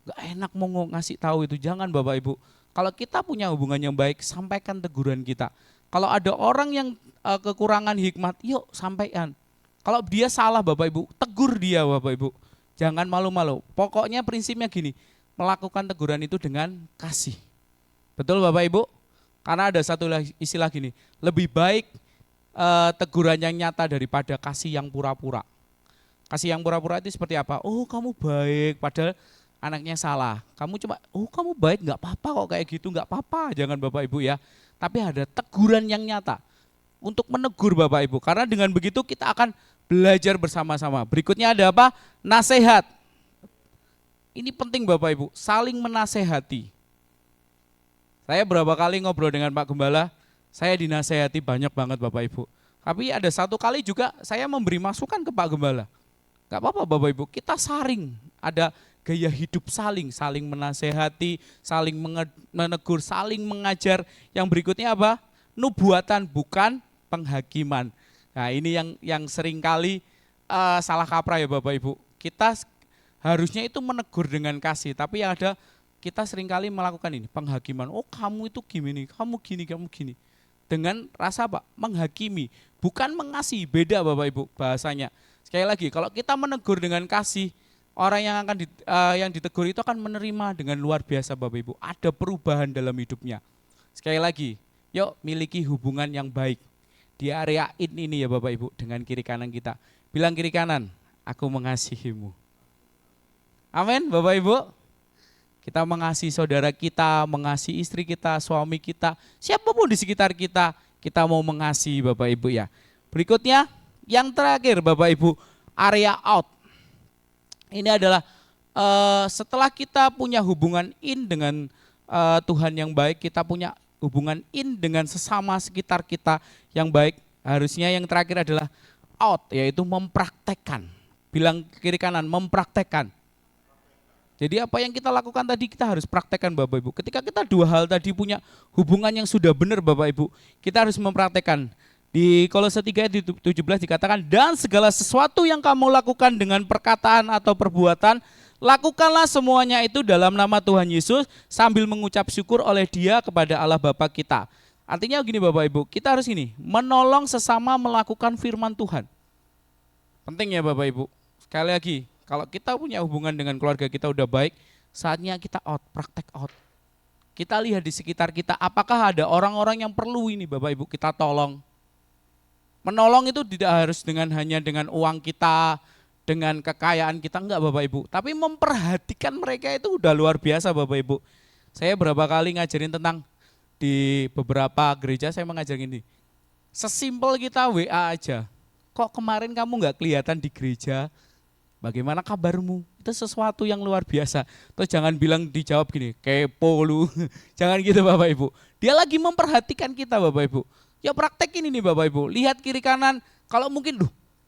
nggak enak mau ngasih tahu itu. Jangan Bapak Ibu, kalau kita punya hubungan yang baik, sampaikan teguran kita. Kalau ada orang yang kekurangan hikmat, yuk sampaikan. Kalau dia salah Bapak Ibu, tegur dia Bapak Ibu. Jangan malu-malu, pokoknya prinsipnya gini, melakukan teguran itu dengan kasih. Betul Bapak Ibu? Karena ada satu istilah gini, lebih baik teguran yang nyata daripada kasih yang pura-pura. Kasih yang pura-pura itu seperti apa? Oh kamu baik, padahal anaknya salah. Kamu cuma, oh kamu baik, nggak apa-apa kok kayak gitu, nggak apa-apa. Jangan Bapak Ibu ya. Tapi ada teguran yang nyata untuk menegur Bapak Ibu. Karena dengan begitu kita akan belajar bersama-sama. Berikutnya ada apa? Nasihat. Ini penting Bapak Ibu, saling menasehati. Saya berapa kali ngobrol dengan Pak Gembala, saya dinasehati banyak banget Bapak Ibu. Tapi ada satu kali juga saya memberi masukan ke Pak Gembala. Gak apa-apa Bapak Ibu, kita saring, ada gaya hidup saling menasehati, saling menegur, saling mengajar. Yang berikutnya apa? Nubuatan bukan penghakiman. Nah ini yang sering kali salah kaprah ya Bapak Ibu. Kita harusnya itu menegur dengan kasih, tapi yang ada kita seringkali melakukan ini, penghakiman. Oh kamu itu gini, kamu gini. Dengan rasa apa? Menghakimi, bukan mengasihi, beda Bapak Ibu bahasanya. Sekali lagi, kalau kita menegur dengan kasih, orang yang akan yang ditegur itu akan menerima dengan luar biasa Bapak Ibu. Ada perubahan dalam hidupnya. Sekali lagi, yuk miliki hubungan yang baik. Di area ini ya Bapak Ibu, dengan kiri kanan kita. Bilang kiri kanan, aku mengasihimu. Amin Bapak Ibu. Kita mengasihi saudara kita, mengasihi istri kita, suami kita, siapapun di sekitar kita mau mengasihi Bapak Ibu ya. Berikutnya, Yang terakhir Bapak Ibu, area out. Ini adalah setelah kita punya hubungan in dengan Tuhan yang baik, kita punya hubungan in dengan sesama sekitar kita yang baik, harusnya yang terakhir adalah out, yaitu mempraktekkan. Bilang kiri kanan, mempraktekkan. Jadi apa yang kita lakukan tadi kita harus praktekkan Bapak Ibu. Ketika kita dua hal tadi punya hubungan yang sudah benar Bapak Ibu, kita harus mempraktekkan. Di Kolose 3 ayat 17 dikatakan, dan segala sesuatu yang kamu lakukan dengan perkataan atau perbuatan, lakukanlah semuanya itu dalam nama Tuhan Yesus sambil mengucap syukur oleh Dia kepada Allah Bapa kita. Artinya gini Bapak Ibu, kita harus ini menolong sesama melakukan firman Tuhan. Penting ya Bapak Ibu. Sekali lagi, kalau kita punya hubungan dengan keluarga kita udah baik, saatnya kita out, praktek out. Kita lihat di sekitar kita, apakah ada orang-orang yang perlu ini Bapak Ibu kita tolong. Menolong itu tidak harus hanya dengan uang kita, dengan kekayaan kita, enggak Bapak Ibu. Tapi memperhatikan mereka itu udah luar biasa Bapak Ibu. Saya berapa kali ngajarin tentang di beberapa gereja saya mengajarin ini. Sesimpel kita WA aja. Kok kemarin kamu enggak kelihatan di gereja? Bagaimana kabarmu? Itu sesuatu yang luar biasa. Terus jangan bilang dijawab gini, kepo lu. Jangan gitu Bapak Ibu. Dia lagi memperhatikan kita Bapak Ibu. Ya praktekin ini Bapak Ibu. Lihat kiri kanan. Kalau mungkin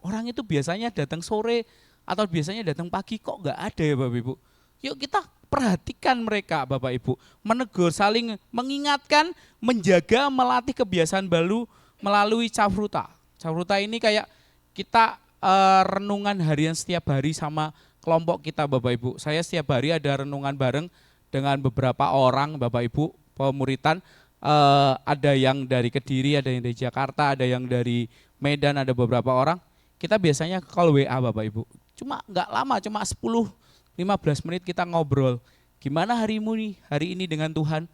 orang itu biasanya datang sore atau biasanya datang pagi kok enggak ada ya Bapak Ibu. Yuk kita perhatikan mereka Bapak Ibu. Menegur, saling mengingatkan, menjaga, melatih kebiasaan baru melalui cafruta. Cafruta ini kayak kita renungan harian setiap hari sama kelompok kita Bapak Ibu. Saya setiap hari ada renungan bareng dengan beberapa orang Bapak Ibu, pemuritan. Ada yang dari Kediri, ada yang dari Jakarta, ada yang dari Medan, ada beberapa orang. Kita biasanya call WA Bapak Ibu. Cuma enggak lama, cuma 10-15 menit kita ngobrol. Gimana harimu nih, hari ini dengan Tuhan?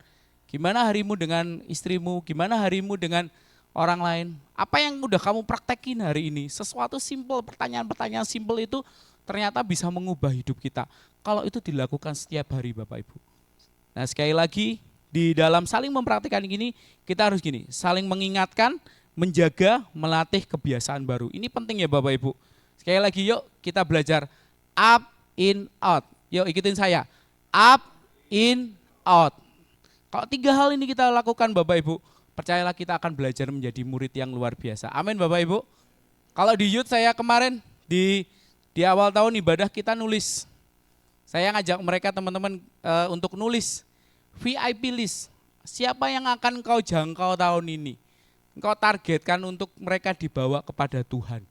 Gimana harimu dengan istrimu? Gimana harimu dengan orang lain? Apa yang udah kamu praktekin hari ini? Sesuatu simpel, pertanyaan-pertanyaan simpel itu ternyata bisa mengubah hidup kita. Kalau itu dilakukan setiap hari Bapak Ibu. Nah sekali lagi, di dalam saling mempraktikkan gini, kita harus gini, saling mengingatkan, menjaga, melatih kebiasaan baru. Ini penting ya Bapak Ibu. Sekali lagi yuk kita belajar up, in, out. Yuk ikutin saya, up, in, out. Kalau 3 hal ini kita lakukan Bapak Ibu, percayalah kita akan belajar menjadi murid yang luar biasa. Amin Bapak Ibu. Kalau di youth saya kemarin di awal tahun ibadah kita nulis. Saya ngajak mereka teman-teman untuk nulis VIP list. Siapa yang akan kau jangkau tahun ini? Engkau targetkan untuk mereka dibawa kepada Tuhan.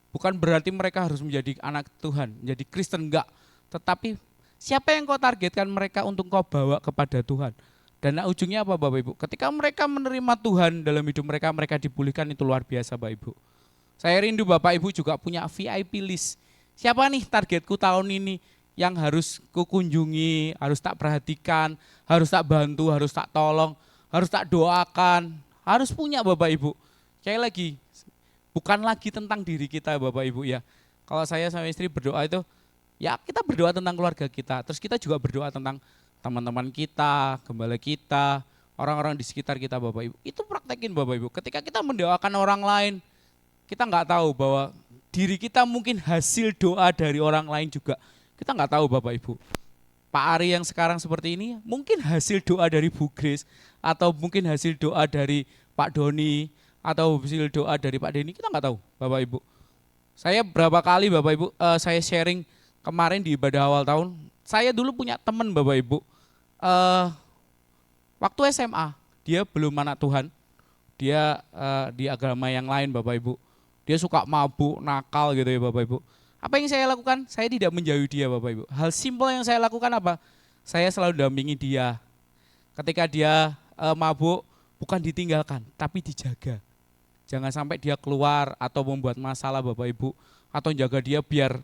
Bukan berarti mereka harus menjadi anak Tuhan, menjadi Kristen, enggak. Tetapi siapa yang kau targetkan mereka untuk kau bawa kepada Tuhan? Dan ujungnya apa Bapak Ibu? Ketika mereka menerima Tuhan dalam hidup mereka, mereka dipulihkan, itu luar biasa Bapak Ibu. Saya rindu Bapak Ibu juga punya VIP list. Siapa nih targetku tahun ini yang harus kukunjungi, harus tak perhatikan, harus tak bantu, harus tak tolong, harus tak doakan, harus punya Bapak Ibu. Sekali lagi, bukan lagi tentang diri kita Bapak Ibu ya. Kalau saya sama istri berdoa itu, ya kita berdoa tentang keluarga kita, terus kita juga berdoa tentang teman-teman kita, gembala kita, orang-orang di sekitar kita Bapak Ibu. Itu praktekin Bapak Ibu. Ketika kita mendoakan orang lain, kita nggak tahu bahwa diri kita mungkin hasil doa dari orang lain juga. Kita nggak tahu Bapak Ibu. Pak Ari yang sekarang seperti ini mungkin hasil doa dari Bu Grace, atau mungkin hasil doa dari Pak Doni, atau hasil doa dari Pak Denny, kita nggak tahu Bapak Ibu. Saya berapa kali Bapak Ibu, saya sharing kemarin di ibadah awal tahun, saya dulu punya teman Bapak Ibu, waktu SMA, dia belum anak Tuhan, dia di agama yang lain Bapak Ibu, dia suka mabuk, nakal gitu ya Bapak Ibu. Apa yang saya lakukan? Saya tidak menjauhi dia Bapak Ibu. Hal simpel yang saya lakukan apa? Saya selalu dampingi dia. Ketika dia mabuk, bukan ditinggalkan, tapi dijaga. Jangan sampai dia keluar atau membuat masalah Bapak Ibu, atau jaga dia biar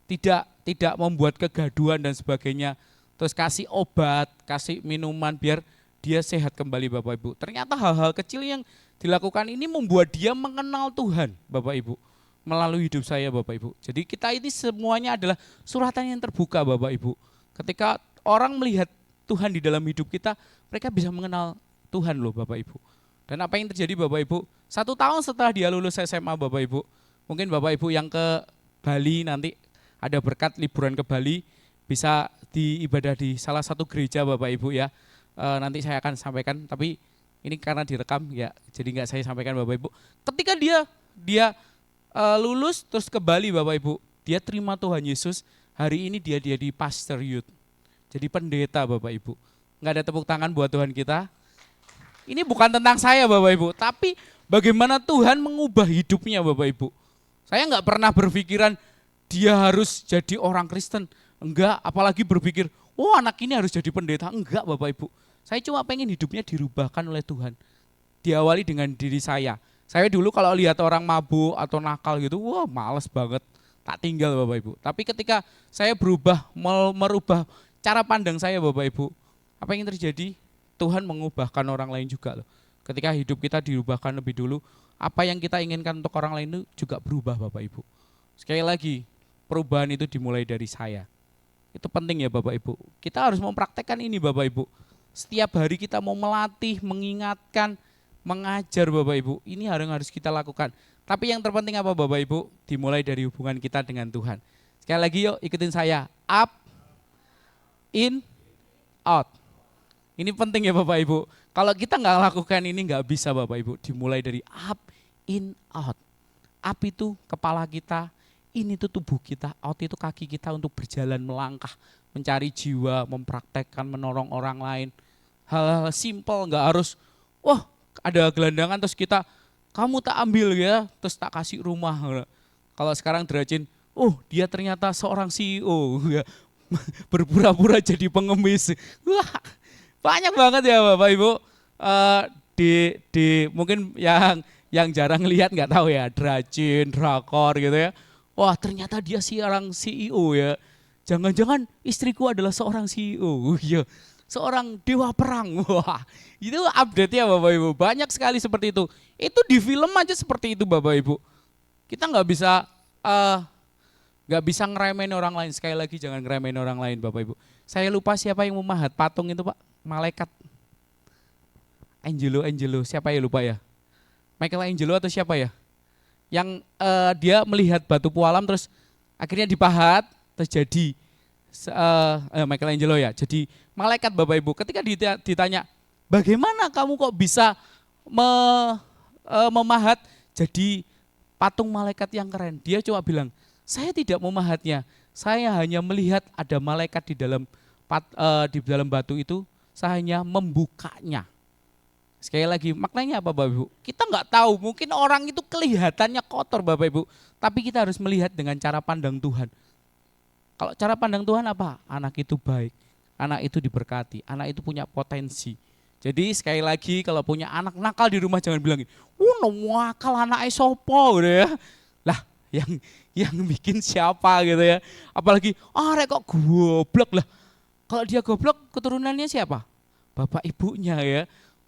tidak membuat kegaduhan dan sebagainya. Terus kasih obat, kasih minuman biar dia sehat kembali Bapak Ibu. Ternyata hal-hal kecil yang dilakukan ini membuat dia mengenal Tuhan Bapak Ibu, melalui hidup saya Bapak Ibu. Jadi kita ini semuanya adalah suratan yang terbuka Bapak Ibu. Ketika orang melihat Tuhan di dalam hidup kita, mereka bisa mengenal Tuhan loh Bapak Ibu. Dan apa yang terjadi Bapak Ibu? 1 tahun setelah dia lulus SMA Bapak Ibu, mungkin Bapak Ibu yang ke Bali nanti ada berkat liburan ke Bali, bisa diibadah di salah satu gereja Bapak Ibu ya. Nanti saya akan sampaikan, tapi ini karena direkam ya, jadi nggak saya sampaikan Bapak Ibu. Ketika dia lulus terus ke Bali Bapak Ibu, dia terima Tuhan Yesus. Hari ini dia di pastor youth, jadi pendeta Bapak Ibu. Nggak ada tepuk tangan buat Tuhan kita. Ini bukan tentang saya Bapak Ibu, tapi bagaimana Tuhan mengubah hidupnya Bapak Ibu. Saya nggak pernah berpikiran dia harus jadi orang Kristen. Enggak, apalagi berpikir, oh anak ini harus jadi pendeta. Enggak Bapak Ibu. Saya cuma pengen hidupnya dirubahkan oleh Tuhan. Diawali dengan diri saya. Saya dulu kalau lihat orang mabuk atau nakal gitu, wah males banget. Tak tinggal Bapak Ibu. Tapi ketika saya merubah cara pandang saya Bapak Ibu, apa yang terjadi? Tuhan mengubahkan orang lain juga loh. Ketika hidup kita dirubahkan lebih dulu, apa yang kita inginkan untuk orang lain itu juga berubah Bapak Ibu. Sekali lagi, perubahan itu dimulai dari saya. Itu penting ya Bapak Ibu. Kita harus mempraktekkan ini Bapak Ibu. Setiap hari kita mau melatih, mengingatkan, mengajar Bapak Ibu. Ini harus kita lakukan. Tapi yang terpenting apa Bapak Ibu? Dimulai dari hubungan kita dengan Tuhan. Sekali lagi yuk ikutin saya. Up, in, out. Ini penting ya Bapak Ibu. Kalau kita nggak lakukan ini nggak bisa Bapak Ibu. Dimulai dari up, in, out. Up itu kepala kita, in itu tubuh kita, out itu kaki kita untuk berjalan melangkah, mencari jiwa, mempraktekkan, menolong orang lain. Hal-hal simpel, nggak harus, wah ada gelandangan terus kita, kamu tak ambil ya, terus tak kasih rumah. Kalau sekarang derajin, oh dia ternyata seorang CEO, ya. Berpura-pura jadi pengemis. Wah, banyak banget ya Bapak Ibu. Di mungkin yang jarang lihat nggak tahu ya, Drajin, Drakor gitu ya. Wah ternyata dia seorang CEO ya. Jangan-jangan istriku adalah seorang CEO. Ya, seorang dewa perang. Wah, itu update-nya Bapak Ibu. Banyak sekali seperti itu. Itu di film aja seperti itu Bapak Ibu. Kita nggak bisa ngeremehin orang lain. Sekali lagi jangan ngeremehin orang lain Bapak Ibu. Saya lupa siapa yang memahat patung itu Pak. Malaikat. Angelo, siapa ya lupa ya? Michelangelo atau siapa ya? Yang dia melihat batu pualam terus akhirnya dipahat terus jadi Michelangelo ya. Jadi malaikat Bapak Ibu. Ketika ditanya, bagaimana kamu kok bisa memahat jadi patung malaikat yang keren? Dia cuma bilang, saya tidak memahatnya. Saya hanya melihat ada malaikat di dalam batu itu. Saya hanya membukanya. Sekali lagi, maknanya apa Bapak Ibu? Kita nggak tahu, mungkin orang itu kelihatannya kotor Bapak Ibu, tapi kita harus melihat dengan cara pandang Tuhan. Kalau cara pandang Tuhan apa? Anak itu baik, anak itu diberkati, anak itu punya potensi. Jadi sekali lagi kalau punya anak nakal di rumah jangan bilang, nakal anak sopo gitu ya. Lah yang bikin siapa gitu ya. Apalagi, rek kok goblok lah. Kalau dia goblok keturunannya siapa? Bapak ibunya ya.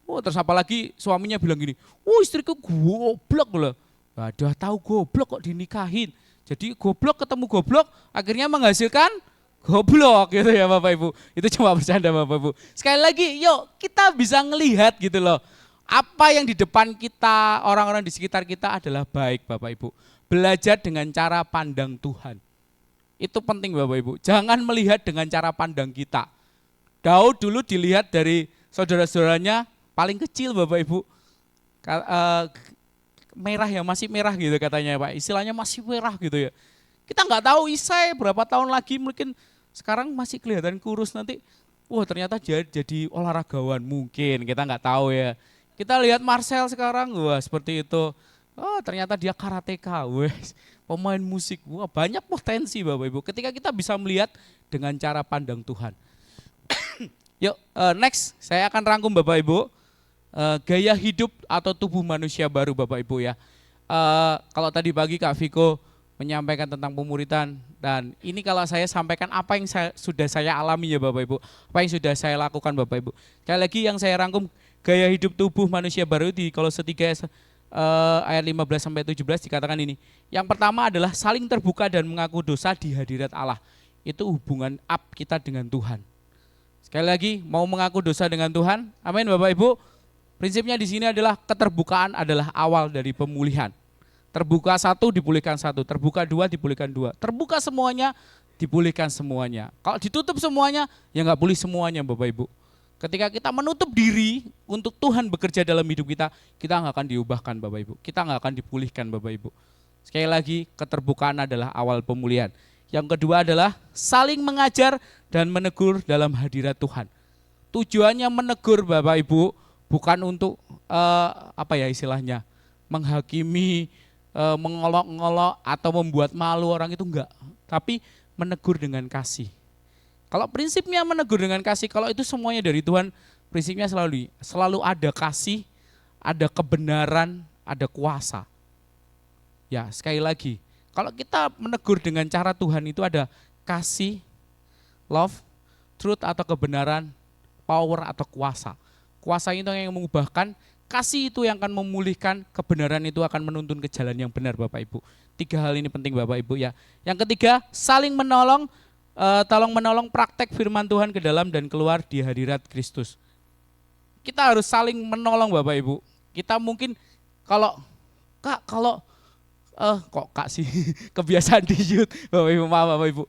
Terus apalagi suaminya bilang gini, istriku goblok loh. Udah tahu goblok kok dinikahin. Jadi goblok ketemu goblok akhirnya menghasilkan goblok gitu ya Bapak Ibu. Itu cuma bercanda Bapak Ibu. Sekali lagi yuk kita bisa ngelihat gitu loh. Apa yang di depan kita, orang-orang di sekitar kita adalah baik Bapak Ibu. Belajar dengan cara pandang Tuhan. Itu penting Bapak Ibu. Jangan melihat dengan cara pandang kita. Daud dulu dilihat dari saudara-saudaranya paling kecil Bapak Ibu. Merah ya, masih merah gitu katanya Pak. Istilahnya masih merah gitu ya. Kita nggak tahu Isai berapa tahun lagi mungkin sekarang masih kelihatan kurus nanti. Ternyata dia jadi olahragawan mungkin, kita nggak tahu ya. Kita lihat Marcel sekarang, seperti itu. Ternyata dia karateka, pemain musik. Banyak potensi Bapak Ibu. Ketika kita bisa melihat dengan cara pandang Tuhan. Yuk, next saya akan rangkum Bapak Ibu. Gaya hidup atau tubuh manusia baru Bapak Ibu ya. Kalau tadi pagi Kak Viko menyampaikan tentang pemuritan dan ini kalau saya sampaikan apa yang sudah saya alami ya Bapak Ibu. Apa yang sudah saya lakukan Bapak Ibu. Sekali lagi yang saya rangkum gaya hidup tubuh manusia baru di Kolose 3 ayat 15 sampai 17 dikatakan ini. Yang pertama adalah saling terbuka dan mengaku dosa di hadirat Allah. Itu hubungan kita dengan Tuhan. Sekali lagi mau mengaku dosa dengan Tuhan. Amin Bapak Ibu. Prinsipnya di sini adalah keterbukaan adalah awal dari pemulihan. Terbuka satu, dipulihkan satu. Terbuka dua, dipulihkan dua. Terbuka semuanya, dipulihkan semuanya. Kalau ditutup semuanya, ya nggak pulih semuanya Bapak Ibu. Ketika kita menutup diri untuk Tuhan bekerja dalam hidup kita nggak akan diubahkan Bapak Ibu. Kita nggak akan dipulihkan Bapak Ibu. Sekali lagi, keterbukaan adalah awal pemulihan. Yang kedua adalah saling mengajar dan menegur dalam hadirat Tuhan. Tujuannya menegur Bapak Ibu bukan untuk istilahnya menghakimi, mengolok-ngolok atau membuat malu orang itu enggak. Tapi menegur dengan kasih. Kalau prinsipnya menegur dengan kasih, kalau itu semuanya dari Tuhan, prinsipnya selalu ada kasih, ada kebenaran, ada kuasa. Ya, sekali lagi, kalau kita menegur dengan cara Tuhan itu ada kasih, love, truth atau kebenaran, power atau kuasa. Kuasa itu yang mengubahkan, kasih itu yang akan memulihkan, kebenaran itu akan menuntun ke jalan yang benar Bapak Ibu. 3 hal ini penting Bapak Ibu ya. Yang ketiga, saling menolong, tolong menolong praktek firman Tuhan ke dalam dan keluar di hadirat Kristus. Kita harus saling menolong Bapak Ibu. Kita mungkin kalau kok sih kebiasaan di youth Bapak Ibu, maaf Bapak Ibu.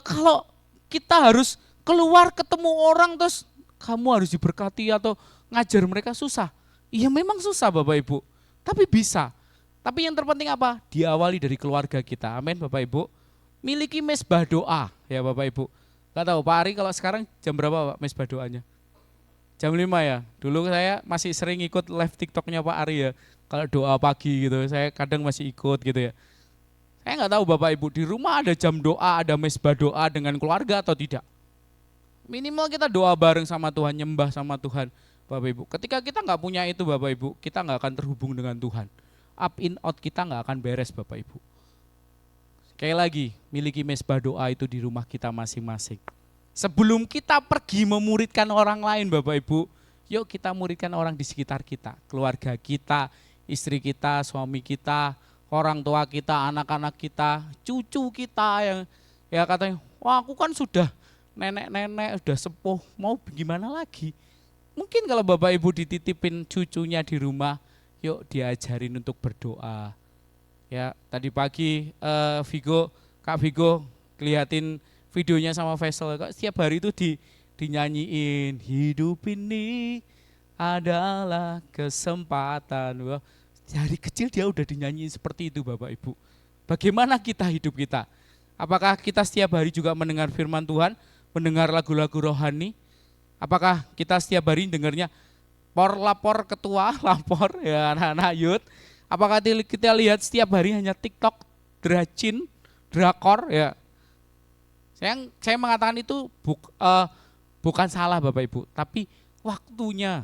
Kalau kita harus keluar ketemu orang terus kamu harus diberkati atau ngajar mereka susah. Iya memang susah Bapak Ibu, tapi bisa. Tapi yang terpenting apa? Diawali dari keluarga kita. Amin Bapak Ibu. Miliki mesbah doa ya Bapak Ibu. Gak tahu Pak Ari kalau sekarang jam berapa Pak mesbah doanya? Jam 5 ya. Dulu saya masih sering ikut live TikToknya Pak Ari ya. Kalau doa pagi gitu, saya kadang masih ikut gitu ya. Saya nggak tahu Bapak Ibu di rumah ada jam doa, ada mesbah doa dengan keluarga atau tidak. Minimal kita doa bareng sama Tuhan, nyembah sama Tuhan Bapak Ibu. Ketika kita nggak punya itu Bapak Ibu, kita nggak akan terhubung dengan Tuhan. Up in out kita nggak akan beres Bapak Ibu. Sekali lagi, miliki mesbah doa itu di rumah kita masing-masing. Sebelum kita pergi memuridkan orang lain Bapak Ibu, yuk kita muridkan orang di sekitar kita, keluarga kita, istri kita, suami kita, orang tua kita, anak-anak kita, cucu kita yang ya katanya, wah aku kan sudah nenek-nenek, sudah sepuh, mau gimana lagi? Mungkin kalau Bapak Ibu dititipin cucunya di rumah, yuk diajarin untuk berdoa. Ya tadi pagi Kak Vigo kelihatin videonya sama Faisal, kok setiap hari itu dinyanyiin, hidup ini adalah kesempatan. Wah, dari kecil dia udah dinyanyiin seperti itu Bapak Ibu. Bagaimana kita hidup kita? Apakah kita setiap hari juga mendengar firman Tuhan, mendengar lagu-lagu rohani? Apakah kita setiap hari dengarnya lapor ketua, lapor ya anak-anak youth? Apakah kita lihat setiap hari hanya TikTok, dracin, drakor ya? Saya mengatakan itu bukan salah Bapak Ibu, tapi waktunya,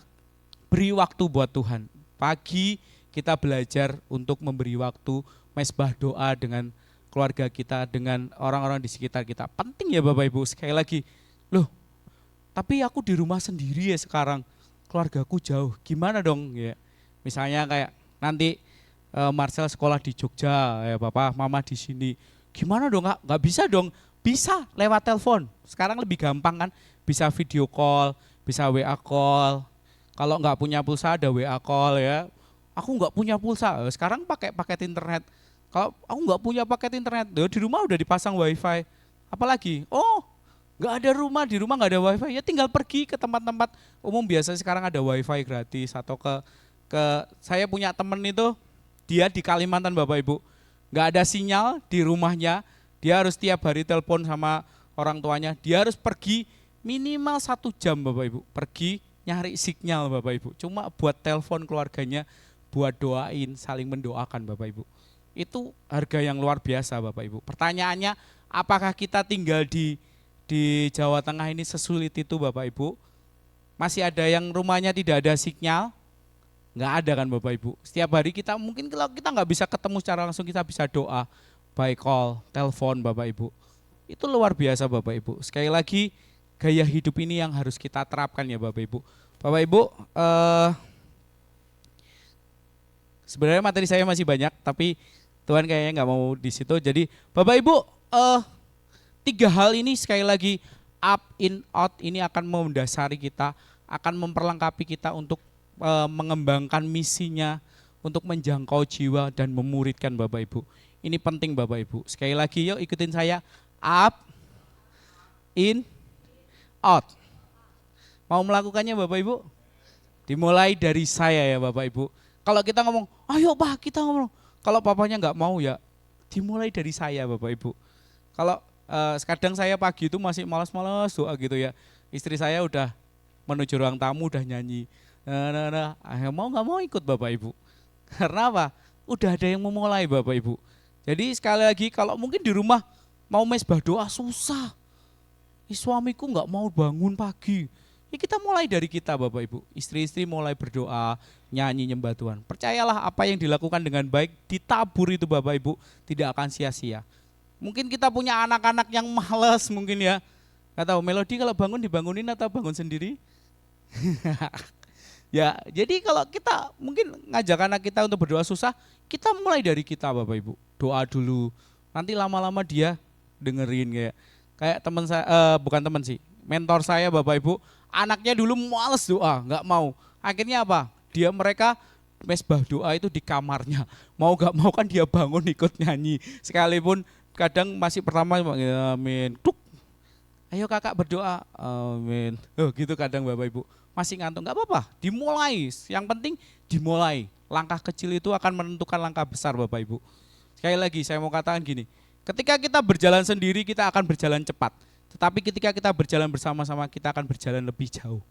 beri waktu buat Tuhan. Pagi kita belajar untuk memberi waktu mesbah doa dengan keluarga kita, dengan orang-orang di sekitar kita. Penting ya Bapak Ibu, sekali lagi, loh tapi aku di rumah sendiri ya sekarang, keluargaku jauh, gimana dong ya? Misalnya kayak nanti Marcel sekolah di Jogja, ya Bapak, Mama di sini, gimana dong nggak bisa dong? Bisa lewat telepon, sekarang lebih gampang kan, bisa video call, bisa WA call. Kalau nggak punya pulsa ada WA call ya. Aku nggak punya pulsa, sekarang pakai paket internet. Kalau aku nggak punya paket internet, di rumah udah dipasang wifi. Apalagi, nggak ada rumah, di rumah nggak ada wifi, ya tinggal pergi ke tempat-tempat umum biasa sekarang ada wifi gratis. Atau ke saya punya temen itu, dia di Kalimantan Bapak Ibu, nggak ada sinyal di rumahnya. Dia harus tiap hari telepon sama orang tuanya, dia harus pergi minimal 1 jam Bapak Ibu, pergi nyari sinyal Bapak Ibu, cuma buat telepon keluarganya, buat doain, saling mendoakan Bapak Ibu. Itu harga yang luar biasa Bapak Ibu. Pertanyaannya, apakah kita tinggal di Jawa Tengah ini sesulit itu Bapak Ibu? Masih ada yang rumahnya tidak ada sinyal? Nggak ada kan Bapak Ibu. Setiap hari kita mungkin kalau kita nggak bisa ketemu secara langsung, kita bisa doa by call, telepon Bapak Ibu. Itu luar biasa Bapak Ibu. Sekali lagi, gaya hidup ini yang harus kita terapkan ya Bapak Ibu. Bapak Ibu, sebenarnya materi saya masih banyak, tapi Tuhan kayaknya nggak mau di situ. Jadi Bapak Ibu, 3 hal ini sekali lagi, up, in, out ini akan mendasari kita, akan memperlengkapi kita untuk mengembangkan misinya untuk menjangkau jiwa dan memuridkan Bapak Ibu. Ini penting Bapak Ibu. Sekali lagi yuk ikutin saya. Up, in, out. Mau melakukannya Bapak Ibu? Dimulai dari saya ya Bapak Ibu. Kalau kita ngomong, ayo Pak kita ngomong. Kalau papanya nggak mau ya dimulai dari saya Bapak Ibu. Kalau kadang saya pagi itu masih malas-malas doa gitu ya. Istri saya udah menuju ruang tamu udah nyanyi. Mau nggak mau ikut Bapak Ibu. Karena apa? Udah ada yang memulai Bapak Ibu. Jadi sekali lagi kalau mungkin di rumah mau mesbah doa susah. Suamiku nggak mau bangun pagi. Ya kita mulai dari kita Bapak Ibu. Istri-istri mulai berdoa, nyanyi nyembah Tuhan. Percayalah apa yang dilakukan dengan baik ditabur itu Bapak Ibu tidak akan sia-sia. Mungkin kita punya anak-anak yang malas mungkin ya. Gak tahu Melodi kalau bangun dibangunin atau bangun sendiri? Ya, jadi kalau kita mungkin ngajak anak kita untuk berdoa susah, kita mulai dari kita Bapak Ibu. Doa dulu. Nanti lama-lama dia dengerin kayak teman saya bukan teman sih. Mentor saya Bapak Ibu, anaknya dulu males doa, nggak mau. Akhirnya apa? Mereka mesbah doa itu di kamarnya. Mau nggak mau kan dia bangun ikut nyanyi. Sekalipun kadang masih pertama amin. Tuk. Ayo kakak berdoa. Amin. Gitu kadang Bapak Ibu. Masih ngantuk nggak apa-apa, dimulai. Yang penting dimulai. Langkah kecil itu akan menentukan langkah besar Bapak Ibu. Sekali lagi saya mau katakan gini, ketika kita berjalan sendiri kita akan berjalan cepat. Tetapi ketika kita berjalan bersama-sama kita akan berjalan lebih jauh.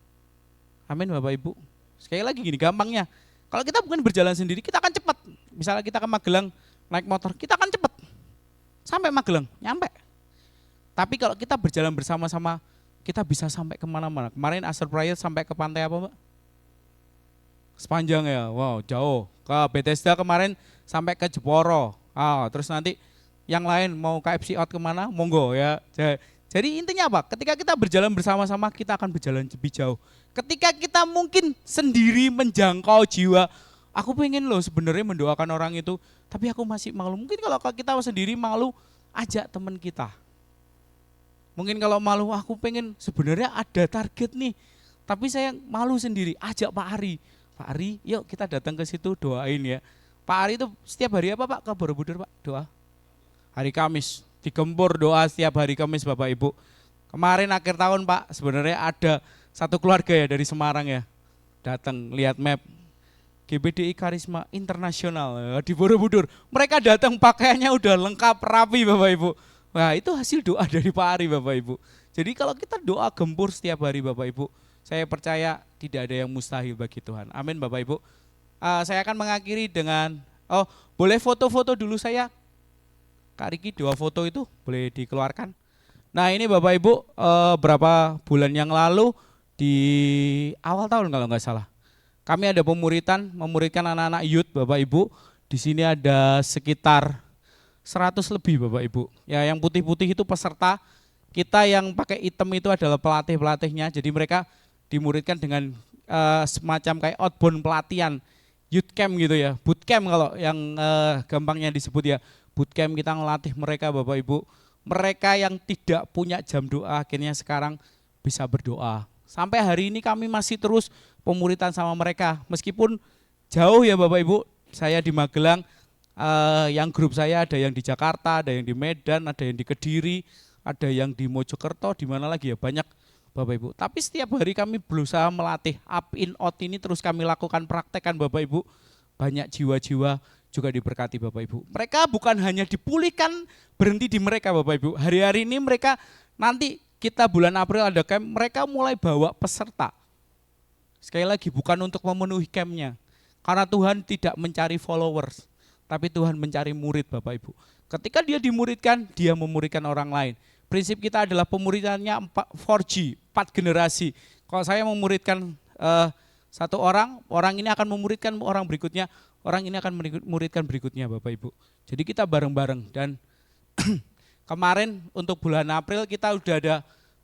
Amin Bapak Ibu. Sekali lagi gini gampangnya, kalau kita bukan berjalan sendiri kita akan cepat. Misalnya kita ke Magelang naik motor, kita akan cepat. Sampai Magelang, nyampe. Tapi kalau kita berjalan bersama-sama kita bisa sampai kemana-mana. Kemarin Asar Prayer sampai ke pantai apa Mbak? Sepanjang ya, wow jauh. Ke Bethesda kemarin sampai ke Jeporo. Terus nanti yang lain mau KFC out kemana, monggo ya. Jadi intinya apa? Ketika kita berjalan bersama-sama kita akan berjalan lebih jauh. Ketika kita mungkin sendiri menjangkau jiwa, aku pengen loh sebenarnya mendoakan orang itu, tapi aku masih malu. Mungkin kalau kita sendiri malu, ajak teman kita. Mungkin kalau malu, aku pengen sebenarnya ada target nih, tapi saya malu sendiri, ajak Pak Ari. Pak Ari, yuk kita datang ke situ doain ya. Pak Ari itu setiap hari apa Pak ke Borobudur Pak doa? Hari Kamis, di Gempur doa setiap hari Kamis Bapak Ibu. Kemarin akhir tahun Pak, sebenarnya ada satu keluarga ya dari Semarang ya, datang lihat map. GBDI Karisma Internasional di Borobudur. Mereka datang pakaiannya udah lengkap rapi Bapak Ibu. Wah itu hasil doa dari Pak Ari Bapak Ibu. Jadi kalau kita doa gempur setiap hari Bapak Ibu, saya percaya tidak ada yang mustahil bagi Tuhan. Amin Bapak Ibu. Saya akan mengakhiri dengan, boleh foto-foto dulu saya. Kak Riki 2 foto itu boleh dikeluarkan. Nah ini Bapak Ibu berapa bulan yang lalu di awal tahun kalau nggak salah. Kami ada memuridkan anak-anak youth Bapak Ibu. Di sini ada sekitar 100 lebih Bapak Ibu. Ya yang putih-putih itu peserta, kita yang pakai hitam itu adalah pelatih-pelatihnya. Jadi mereka dimuridkan dengan semacam kayak outbound pelatihan, youth camp gitu ya. Bootcamp kalau yang gampangnya disebut ya. Bootcamp kita ngelatih mereka Bapak Ibu. Mereka yang tidak punya jam doa akhirnya sekarang bisa berdoa. Sampai hari ini kami masih terus pemuritan sama mereka. Meskipun jauh ya Bapak Ibu, saya di Magelang, yang grup saya ada yang di Jakarta, ada yang di Medan, ada yang di Kediri, ada yang di Mojokerto, di mana lagi ya banyak Bapak Ibu. Tapi setiap hari kami berusaha melatih up in out ini terus kami lakukan praktekkan Bapak Ibu. Banyak jiwa-jiwa juga diberkati Bapak Ibu. Mereka bukan hanya dipulihkan berhenti di mereka Bapak Ibu. Hari-hari ini mereka nanti kita bulan April ada camp, mereka mulai bawa peserta. Sekali lagi bukan untuk memenuhi campnya. Karena Tuhan tidak mencari followers. Tapi Tuhan mencari murid Bapak Ibu. Ketika dia dimuridkan, dia memuridkan orang lain. Prinsip kita adalah pemuridannya 4G, 4 generasi. Kalau saya memuridkan satu orang, orang ini akan memuridkan orang berikutnya, orang ini akan memuridkan berikutnya Bapak Ibu. Jadi kita bareng-bareng dan kemarin untuk bulan April kita udah ada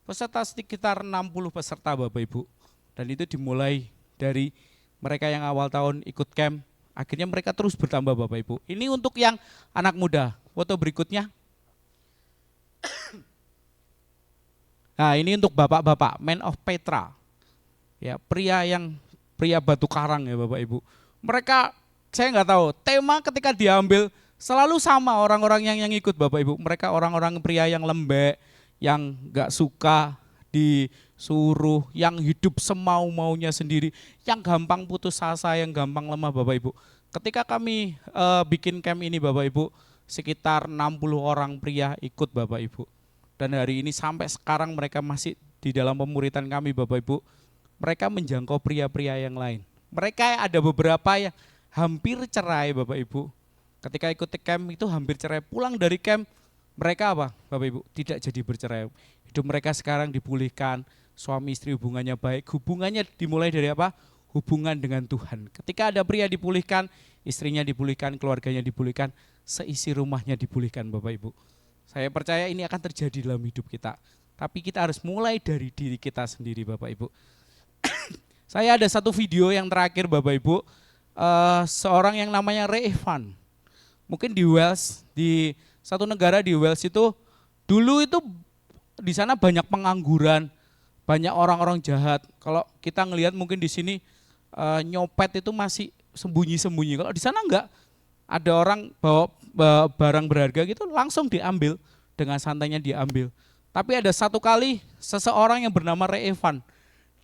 peserta sekitar 60 peserta Bapak Ibu. Dan itu dimulai dari mereka yang awal tahun ikut camp. Akhirnya mereka terus bertambah Bapak Ibu. Ini untuk yang anak muda. Foto berikutnya. Nah ini untuk bapak-bapak, man of Petra. Ya, pria pria Batu Karang ya Bapak Ibu. Mereka saya nggak tahu, tema ketika diambil selalu sama orang-orang yang ikut Bapak Ibu. Mereka orang-orang pria yang lembek, yang nggak suka disuruh, yang hidup semau-maunya sendiri, yang gampang putus asa, yang gampang lemah Bapak Ibu. Ketika kami bikin camp ini Bapak Ibu, sekitar 60 orang pria ikut Bapak Ibu. Dan hari ini sampai sekarang mereka masih di dalam pemuritan kami Bapak Ibu. Mereka menjangkau pria-pria yang lain. Mereka ada beberapa yang hampir cerai Bapak Ibu. Ketika ikut camp itu hampir cerai. Pulang dari camp mereka apa Bapak Ibu? Tidak jadi bercerai. Hidup mereka sekarang dipulihkan. Suami istri hubungannya baik. Hubungannya dimulai dari apa? Hubungan dengan Tuhan. Ketika ada pria dipulihkan, istrinya dipulihkan, keluarganya dipulihkan, seisi rumahnya dipulihkan Bapak Ibu. Saya percaya ini akan terjadi dalam hidup kita. Tapi kita harus mulai dari diri kita sendiri Bapak Ibu. Saya ada satu video yang terakhir Bapak Ibu. Seorang yang namanya Ray Evan. Mungkin di Wales, di satu negara di Wales itu, dulu itu di sana banyak pengangguran, banyak orang-orang jahat. Kalau kita ngelihat mungkin di sini nyopet itu masih sembunyi-sembunyi. Kalau di sana enggak, ada orang bawa barang berharga gitu langsung diambil, dengan santainya diambil. Tapi ada satu kali seseorang yang bernama Ray Evan,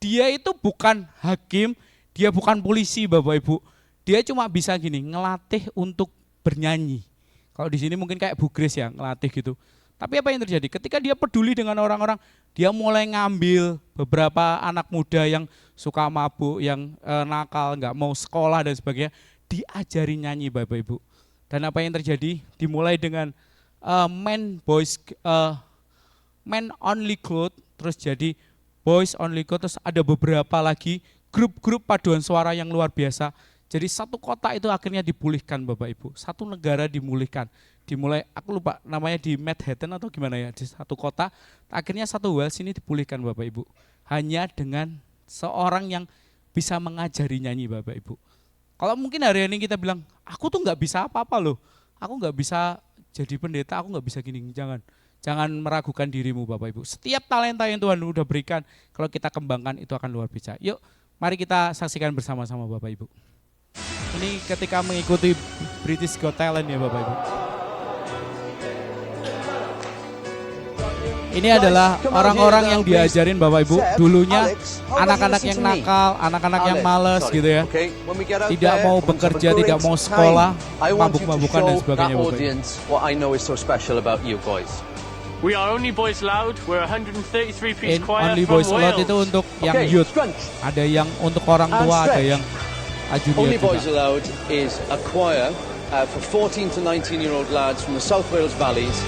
dia itu bukan hakim, dia bukan polisi Bapak Ibu. Dia cuma bisa gini, ngelatih untuk bernyanyi. Kalau di sini mungkin kayak Bu Grace ya, ngelatih gitu. Tapi apa yang terjadi? Ketika dia peduli dengan orang-orang, dia mulai ngambil beberapa anak muda yang suka mabuk, yang nakal, nggak mau sekolah dan sebagainya, diajari nyanyi Bapak Ibu. Dan apa yang terjadi? Dimulai dengan men only cloth, terus jadi boys only cloth, terus ada beberapa lagi grup-grup paduan suara yang luar biasa. Jadi satu kota itu akhirnya dipulihkan Bapak Ibu, satu negara dimulihkan. Dimulai, aku lupa namanya di Manhattan atau gimana ya, di satu kota, akhirnya satu Wales ini dipulihkan Bapak Ibu. Hanya dengan seorang yang bisa mengajari nyanyi Bapak Ibu. Kalau mungkin hari ini kita bilang, aku tuh nggak bisa apa-apa loh, aku nggak bisa jadi pendeta, aku nggak bisa gini, jangan meragukan dirimu Bapak Ibu. Setiap talenta yang Tuhan udah berikan, kalau kita kembangkan itu akan luar biasa. Yuk, mari kita saksikan bersama-sama Bapak Ibu. Ini ketika mengikuti British Got Talent ya Bapak Ibu. Ini adalah orang-orang yang diajarin Bapak Ibu. Dulunya anak-anak yang nakal, anak-anak yang malas gitu ya. Tidak mau bekerja, tidak mau sekolah, mabuk-mabukan dan sebagainya Bapak Ibu. We are Only Boys Loud. We're a 133-piece choir Only from Boys Loud Wales. itu untuk yang youth. Ada yang untuk orang tua, ada yang junior Only juga. Boys Aloud is a choir for 14 to 19-year-old lads from the South Wales valleys.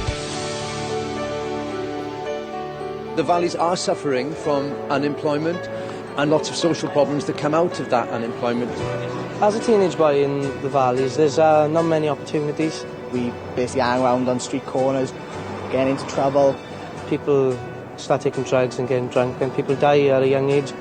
The valleys are suffering from unemployment and lots of social problems that come out of that unemployment. As a teenage boy in the valleys, there's not many opportunities. We basically hang around on street corners, getting into trouble. People start taking drugs and getting drunk, and people die at a young age.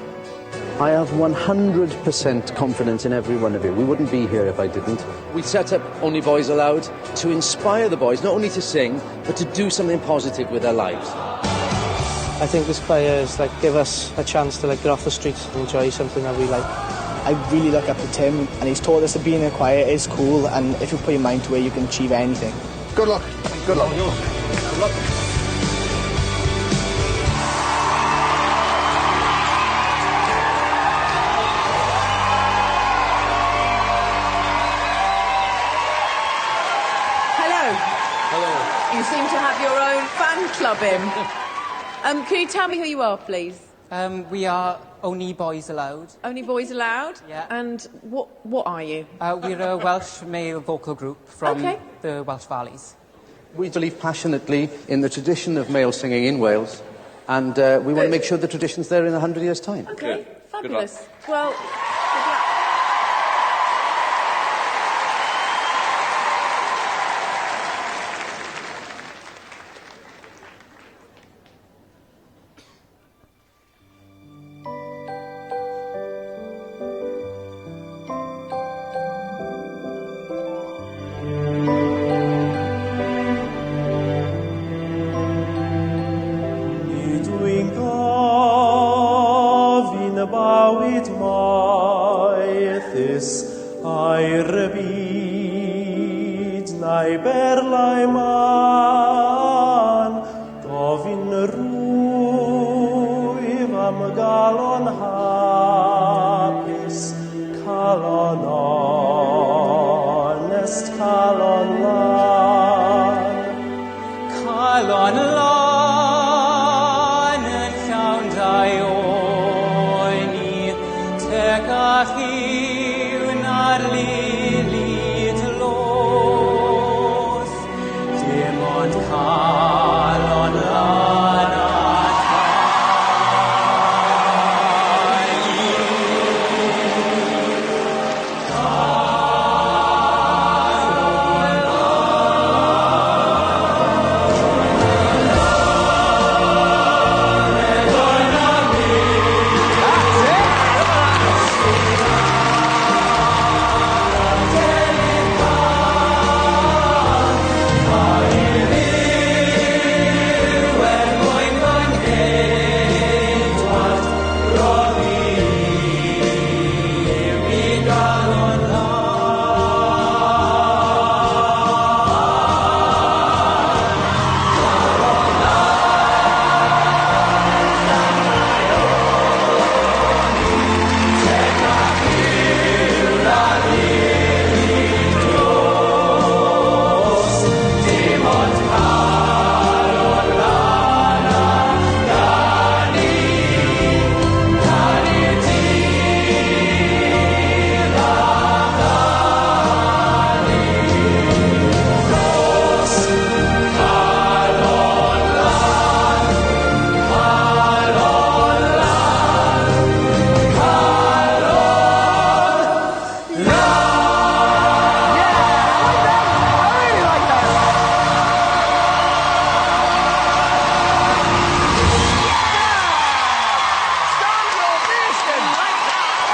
I have 100% confidence in every one of you. We wouldn't be here if I didn't. We set up Only Boys Aloud to inspire the boys, not only to sing, but to do something positive with their lives. I think this choir is give us a chance to get off the streets and enjoy something that we like. I really look up to Tim, and he's taught us that being in a choir is cool, and if you put your mind to it, you can achieve anything. Good luck. Good luck. Good luck. Hello. Hello. You seem to have your own fan club in. Can you tell me who you are, please? We are Only Boys Aloud. Only Boys Aloud? Yeah. And what are you? We're a Welsh male vocal group from Okay. the Welsh Valleys. We believe passionately in the tradition of male singing in Wales, and we want to make sure the tradition's there in 100 years' time. Okay, fabulous. Well, good luck. Nid yw'n gofyn bawit maethus a'i rybyd na'i berlau man gofyn rwyf am galon hapus calon honest calon lan Calon lan yn llawn dau oeni, tegach i'w na'r lili tlos. Dim ond calon lan a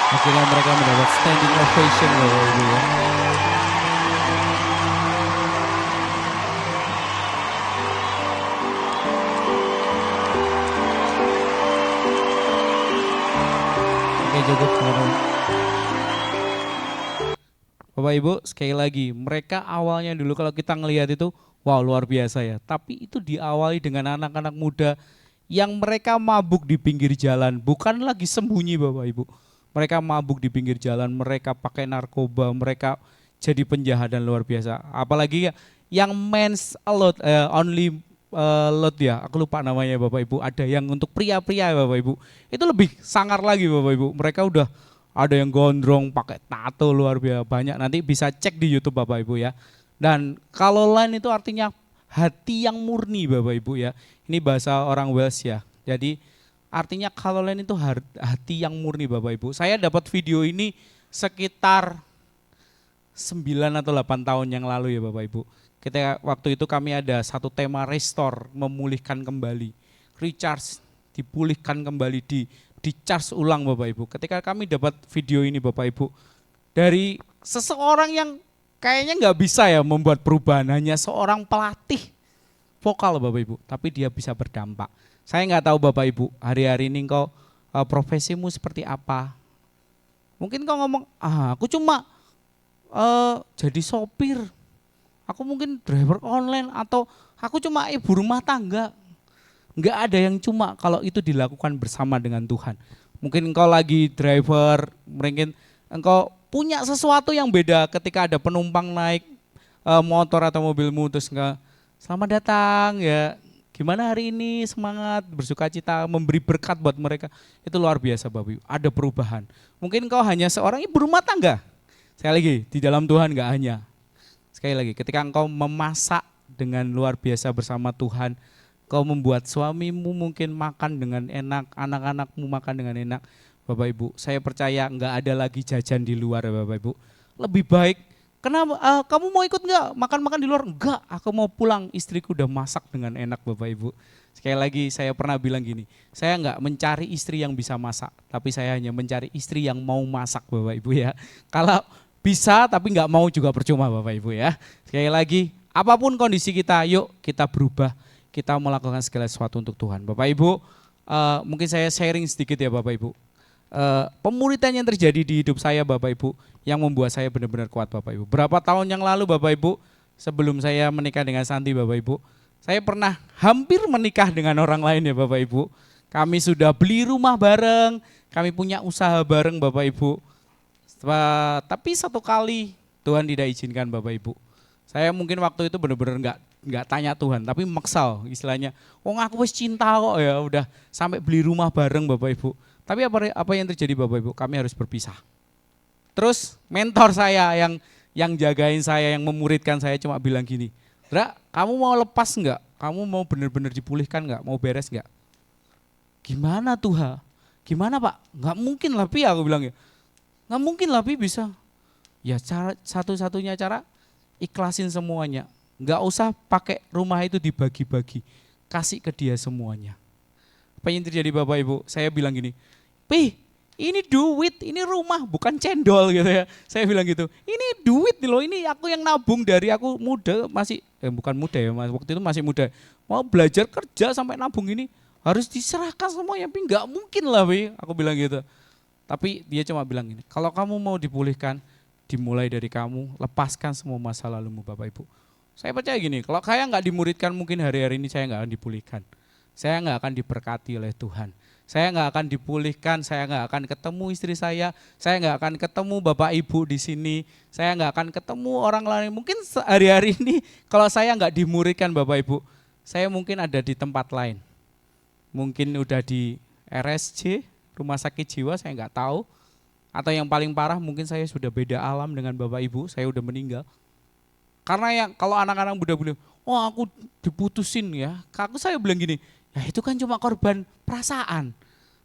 Akhirnya mereka mendapat standing ovation loh Ibu ya. Oke cukup teman-teman. Bapak Ibu sekali lagi mereka awalnya dulu kalau kita ngelihat itu wow luar biasa ya. Tapi itu diawali dengan anak-anak muda yang mereka mabuk di pinggir jalan. Bukan lagi sembunyi Bapak Ibu. Mereka mabuk di pinggir jalan, mereka pakai narkoba, mereka jadi penjahat dan luar biasa. Apalagi yang men's only lot ya, aku lupa namanya Bapak Ibu. Ada yang untuk pria-pria Bapak Ibu. Itu lebih sangar lagi Bapak Ibu. Mereka udah ada yang gondrong, pakai tato luar biasa banyak. Nanti bisa cek di YouTube Bapak Ibu ya. Dan kalau lain itu artinya hati yang murni Bapak Ibu ya. Ini bahasa orang Wales ya. Jadi artinya kalau lain itu hati yang murni Bapak Ibu. Saya dapat video ini sekitar 9 atau 8 tahun yang lalu ya Bapak Ibu. Ketika waktu itu kami ada satu tema restore, memulihkan kembali. Recharge, dipulihkan kembali, di-charge ulang Bapak Ibu. Ketika kami dapat video ini Bapak Ibu, dari seseorang yang kayaknya nggak bisa ya membuat perubahan, hanya seorang pelatih vokal Bapak Ibu, tapi dia bisa berdampak. Saya nggak tahu Bapak Ibu, hari-hari ini kau profesimu seperti apa? Mungkin kau ngomong, aku cuma jadi sopir, aku mungkin driver online, atau aku cuma ibu rumah tangga. Nggak ada yang cuma kalau itu dilakukan bersama dengan Tuhan. Mungkin engkau lagi driver, mungkin engkau punya sesuatu yang beda ketika ada penumpang naik motor atau mobilmu, terus enggak, selamat datang ya. Gimana hari ini, semangat, bersuka cita, memberi berkat buat mereka. Itu luar biasa Bapak Ibu, ada perubahan. Mungkin kau hanya seorang ibu rumah tangga. Sekali lagi, di dalam Tuhan enggak hanya. Sekali lagi, ketika engkau memasak dengan luar biasa bersama Tuhan, kau membuat suamimu mungkin makan dengan enak, anak-anakmu makan dengan enak. Bapak Ibu, saya percaya enggak ada lagi jajan di luar ya Bapak Ibu. Lebih baik, kenapa kamu mau ikut enggak makan-makan di luar? Enggak, aku mau pulang, istriku udah masak dengan enak Bapak Ibu. Sekali lagi saya pernah bilang gini, saya enggak mencari istri yang bisa masak, tapi saya hanya mencari istri yang mau masak Bapak Ibu ya. Kalau bisa tapi enggak mau juga percuma Bapak Ibu ya. Sekali lagi, apapun kondisi kita, yuk kita berubah, kita melakukan segala sesuatu untuk Tuhan. Bapak Ibu, mungkin saya sharing sedikit ya Bapak Ibu. pemuritan yang terjadi di hidup saya Bapak Ibu yang membuat saya benar-benar kuat Bapak Ibu. Berapa tahun yang lalu Bapak Ibu, sebelum saya menikah dengan Santi Bapak Ibu, saya pernah hampir menikah dengan orang lain ya Bapak Ibu. Kami sudah beli rumah bareng, kami punya usaha bareng Bapak Ibu. Tapi satu kali Tuhan tidak izinkan Bapak Ibu. Saya mungkin waktu itu benar-benar nggak tanya Tuhan, tapi maksal istilahnya. Aku wis cinta kok ya, udah sampai beli rumah bareng Bapak Ibu. Tapi apa yang terjadi Bapak Ibu? Kami harus berpisah. Terus mentor saya yang jagain saya, yang memuridkan saya cuma bilang gini, Dra, kamu mau lepas enggak? Kamu mau benar-benar dipulihkan enggak? Mau beres enggak? Gimana Tuhan? Gimana Pak? Enggak mungkin lah Pi, aku bilang ya. Enggak mungkin lah Pi bisa. Ya satu-satunya cara ikhlasin semuanya. Enggak usah pakai rumah itu dibagi-bagi. Kasih ke dia semuanya. Apa yang terjadi Bapak Ibu? Saya bilang gini, Pi, ini duit, ini rumah, bukan cendol gitu ya. Saya bilang gitu, ini duit loh, ini aku yang nabung dari aku muda, bukan muda ya, waktu itu masih muda. Mau belajar kerja sampai nabung ini, harus diserahkan semuanya, Pi, nggak mungkin lah Pi, aku bilang gitu. Tapi dia cuma bilang gini, kalau kamu mau dipulihkan, dimulai dari kamu, lepaskan semua masa lalumu Bapak Ibu. Saya percaya gini, kalau saya nggak dimuridkan mungkin hari-hari ini saya nggak akan dipulihkan. Saya nggak akan diberkati oleh Tuhan. Saya nggak akan dipulihkan, saya nggak akan ketemu istri saya nggak akan ketemu Bapak Ibu di sini, saya nggak akan ketemu orang lain. Mungkin hari-hari ini kalau saya nggak dimuridkan Bapak Ibu, saya mungkin ada di tempat lain. Mungkin udah di RSJ, rumah sakit jiwa, saya nggak tahu. Atau yang paling parah mungkin saya sudah beda alam dengan Bapak Ibu, saya udah meninggal. Karena yang kalau anak-anak muda bilang, oh aku diputusin ya, saya bilang gini, ya itu kan cuma korban perasaan.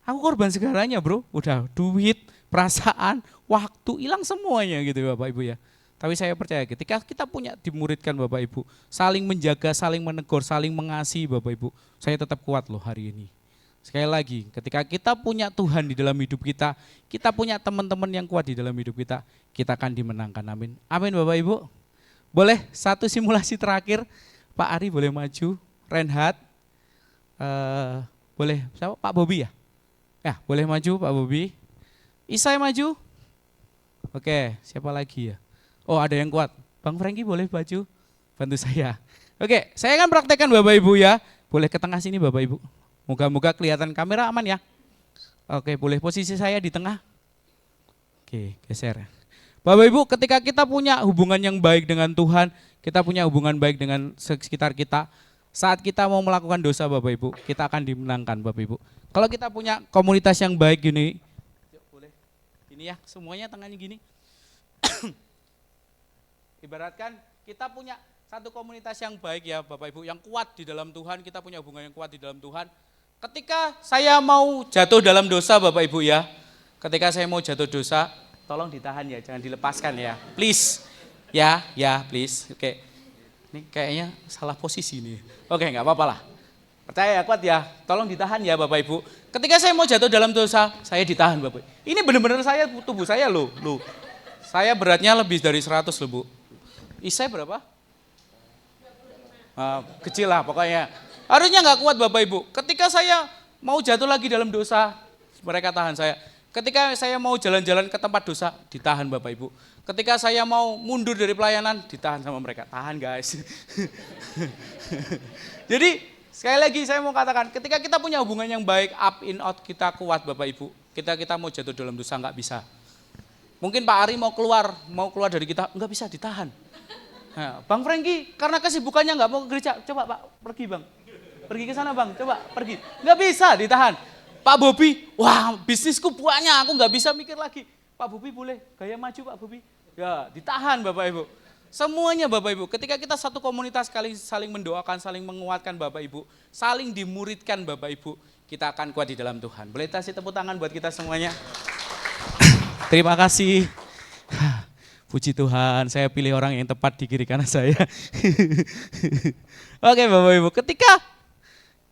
Aku korban segalanya bro, udah duit, perasaan, waktu, hilang semuanya gitu Bapak Ibu ya. Tapi saya percaya ketika kita punya dimuridkan Bapak Ibu, saling menjaga, saling menegur, saling mengasihi Bapak Ibu, saya tetap kuat loh hari ini. Sekali lagi, ketika kita punya Tuhan di dalam hidup kita punya teman-teman yang kuat di dalam hidup kita akan dimenangkan, amin. Amin Bapak Ibu. Boleh satu simulasi terakhir, Pak Ari boleh maju, Reinhard. Boleh, siapa? Pak Bobi ya? Ya, boleh maju Pak Bobi. Isai maju. Oke, siapa lagi ya? Oh, ada yang kuat. Bang Franky boleh maju, bantu saya. Oke, saya akan praktekkan Bapak Ibu ya. Boleh ke tengah sini Bapak Ibu. Moga-moga kelihatan kamera aman ya. Oke, boleh posisi saya di tengah. Oke, geser. Bapak Ibu, ketika kita punya hubungan yang baik dengan Tuhan, kita punya hubungan baik dengan sekitar kita, saat kita mau melakukan dosa Bapak Ibu, kita akan dimenangkan Bapak Ibu. Kalau kita punya komunitas yang baik gini, boleh ini ya, semuanya tangannya gini. Ibaratkan kita punya satu komunitas yang baik ya Bapak Ibu, yang kuat di dalam Tuhan, kita punya hubungan yang kuat di dalam Tuhan. Ketika saya mau jatuh dalam dosa Bapak Ibu ya, ketika saya mau jatuh dosa, tolong ditahan ya, jangan dilepaskan ya, please. Ya, please. Oke. Ini kayaknya salah posisi nih. Oke, nggak apa-apa lah. Percaya ya, kuat ya. Tolong ditahan ya Bapak Ibu. Ketika saya mau jatuh dalam dosa, saya ditahan Bapak. Ini benar-benar saya, tubuh saya loh. Saya beratnya lebih dari 100 loh Bu. Isai berapa? Kecil lah pokoknya. Harusnya nggak kuat Bapak Ibu. Ketika saya mau jatuh lagi dalam dosa, mereka tahan saya. Ketika saya mau jalan-jalan ke tempat dosa, ditahan Bapak Ibu. Ketika saya mau mundur dari pelayanan, ditahan sama mereka. Tahan guys. Jadi sekali lagi saya mau katakan, ketika kita punya hubungan yang baik, up in out kita kuat Bapak Ibu. Kita mau jatuh dalam dosa nggak bisa. Mungkin Pak Ari mau keluar dari kita, nggak bisa ditahan. Nah, Bang Franky karena kesibukannya nggak mau ke gereja, coba Pak pergi Bang. Pergi ke sana Bang, coba pergi. Nggak bisa ditahan. Pak Bobi, wah bisnisku banyak, aku nggak bisa mikir lagi. Pak Bobi boleh gaya maju Pak Bobi. Ya ditahan Bapak Ibu. Semuanya Bapak Ibu, ketika kita satu komunitas saling mendoakan, saling menguatkan Bapak Ibu, saling dimuridkan Bapak Ibu, kita akan kuat di dalam Tuhan. Boleh kasih tepuk tangan buat kita semuanya. Terima kasih. Puji Tuhan, saya pilih orang yang tepat di kiri kanan saya. Oke Bapak Ibu, ketika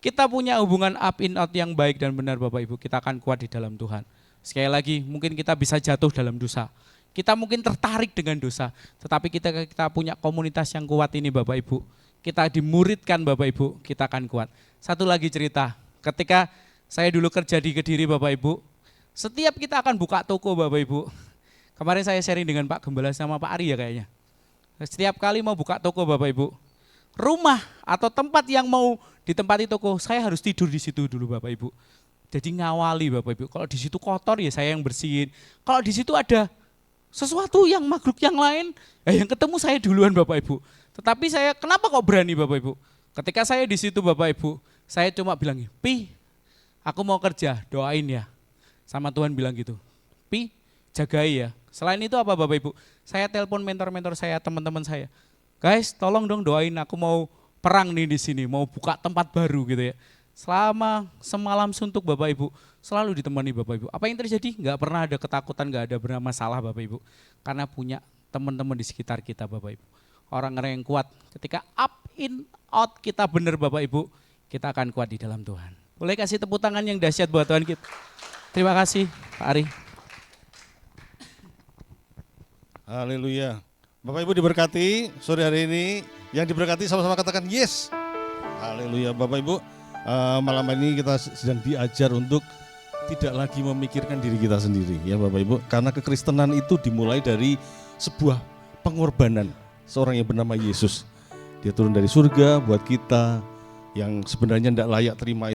kita punya hubungan up in out yang baik dan benar Bapak Ibu, kita akan kuat di dalam Tuhan. Sekali lagi, mungkin kita bisa jatuh dalam dosa. Kita mungkin tertarik dengan dosa, tetapi kita punya komunitas yang kuat ini Bapak Ibu. Kita dimuridkan Bapak Ibu, kita akan kuat. Satu lagi cerita, ketika saya dulu kerja di Kediri Bapak Ibu, Setiap kita akan buka toko Bapak Ibu. Kemarin saya sharing dengan Pak Gembala sama Pak Ari ya kayaknya. Setiap kali mau buka toko Bapak Ibu, rumah atau tempat yang mau ditempati toko, saya harus tidur di situ dulu Bapak Ibu. Jadi ngawali Bapak Ibu. Kalau di situ kotor ya saya yang bersihin. Kalau di situ ada sesuatu yang makhluk yang lain, yang ketemu saya duluan Bapak Ibu. Tetapi saya kenapa kok berani Bapak Ibu? Ketika saya di situ Bapak Ibu, saya cuma bilang, Pi, aku mau kerja, doain ya. Sama Tuhan bilang gitu, Pi, jagai ya. Selain itu apa Bapak Ibu? Saya telepon mentor-mentor saya, teman-teman saya. Guys, tolong dong doain, aku mau perang nih di sini, mau buka tempat baru gitu ya. Selama semalam suntuk Bapak Ibu, selalu ditemani Bapak Ibu. Apa yang terjadi? Enggak pernah ada ketakutan, enggak ada masalah Bapak Ibu. Karena punya teman-teman di sekitar kita Bapak Ibu. Orang-orang yang kuat, ketika up in out kita benar Bapak Ibu, kita akan kuat di dalam Tuhan. Boleh kasih tepuk tangan yang dahsyat buat Tuhan kita. Terima kasih Pak Ari. Haleluya. Bapak Ibu diberkati sore hari ini, yang diberkati sama-sama katakan yes. Haleluya. Bapak Ibu, malam ini kita sedang diajar untuk tidak lagi memikirkan diri kita sendiri ya Bapak Ibu. Karena kekristenan itu dimulai dari sebuah pengorbanan seorang yang bernama Yesus. Dia turun dari surga buat kita yang sebenarnya tidak layak terima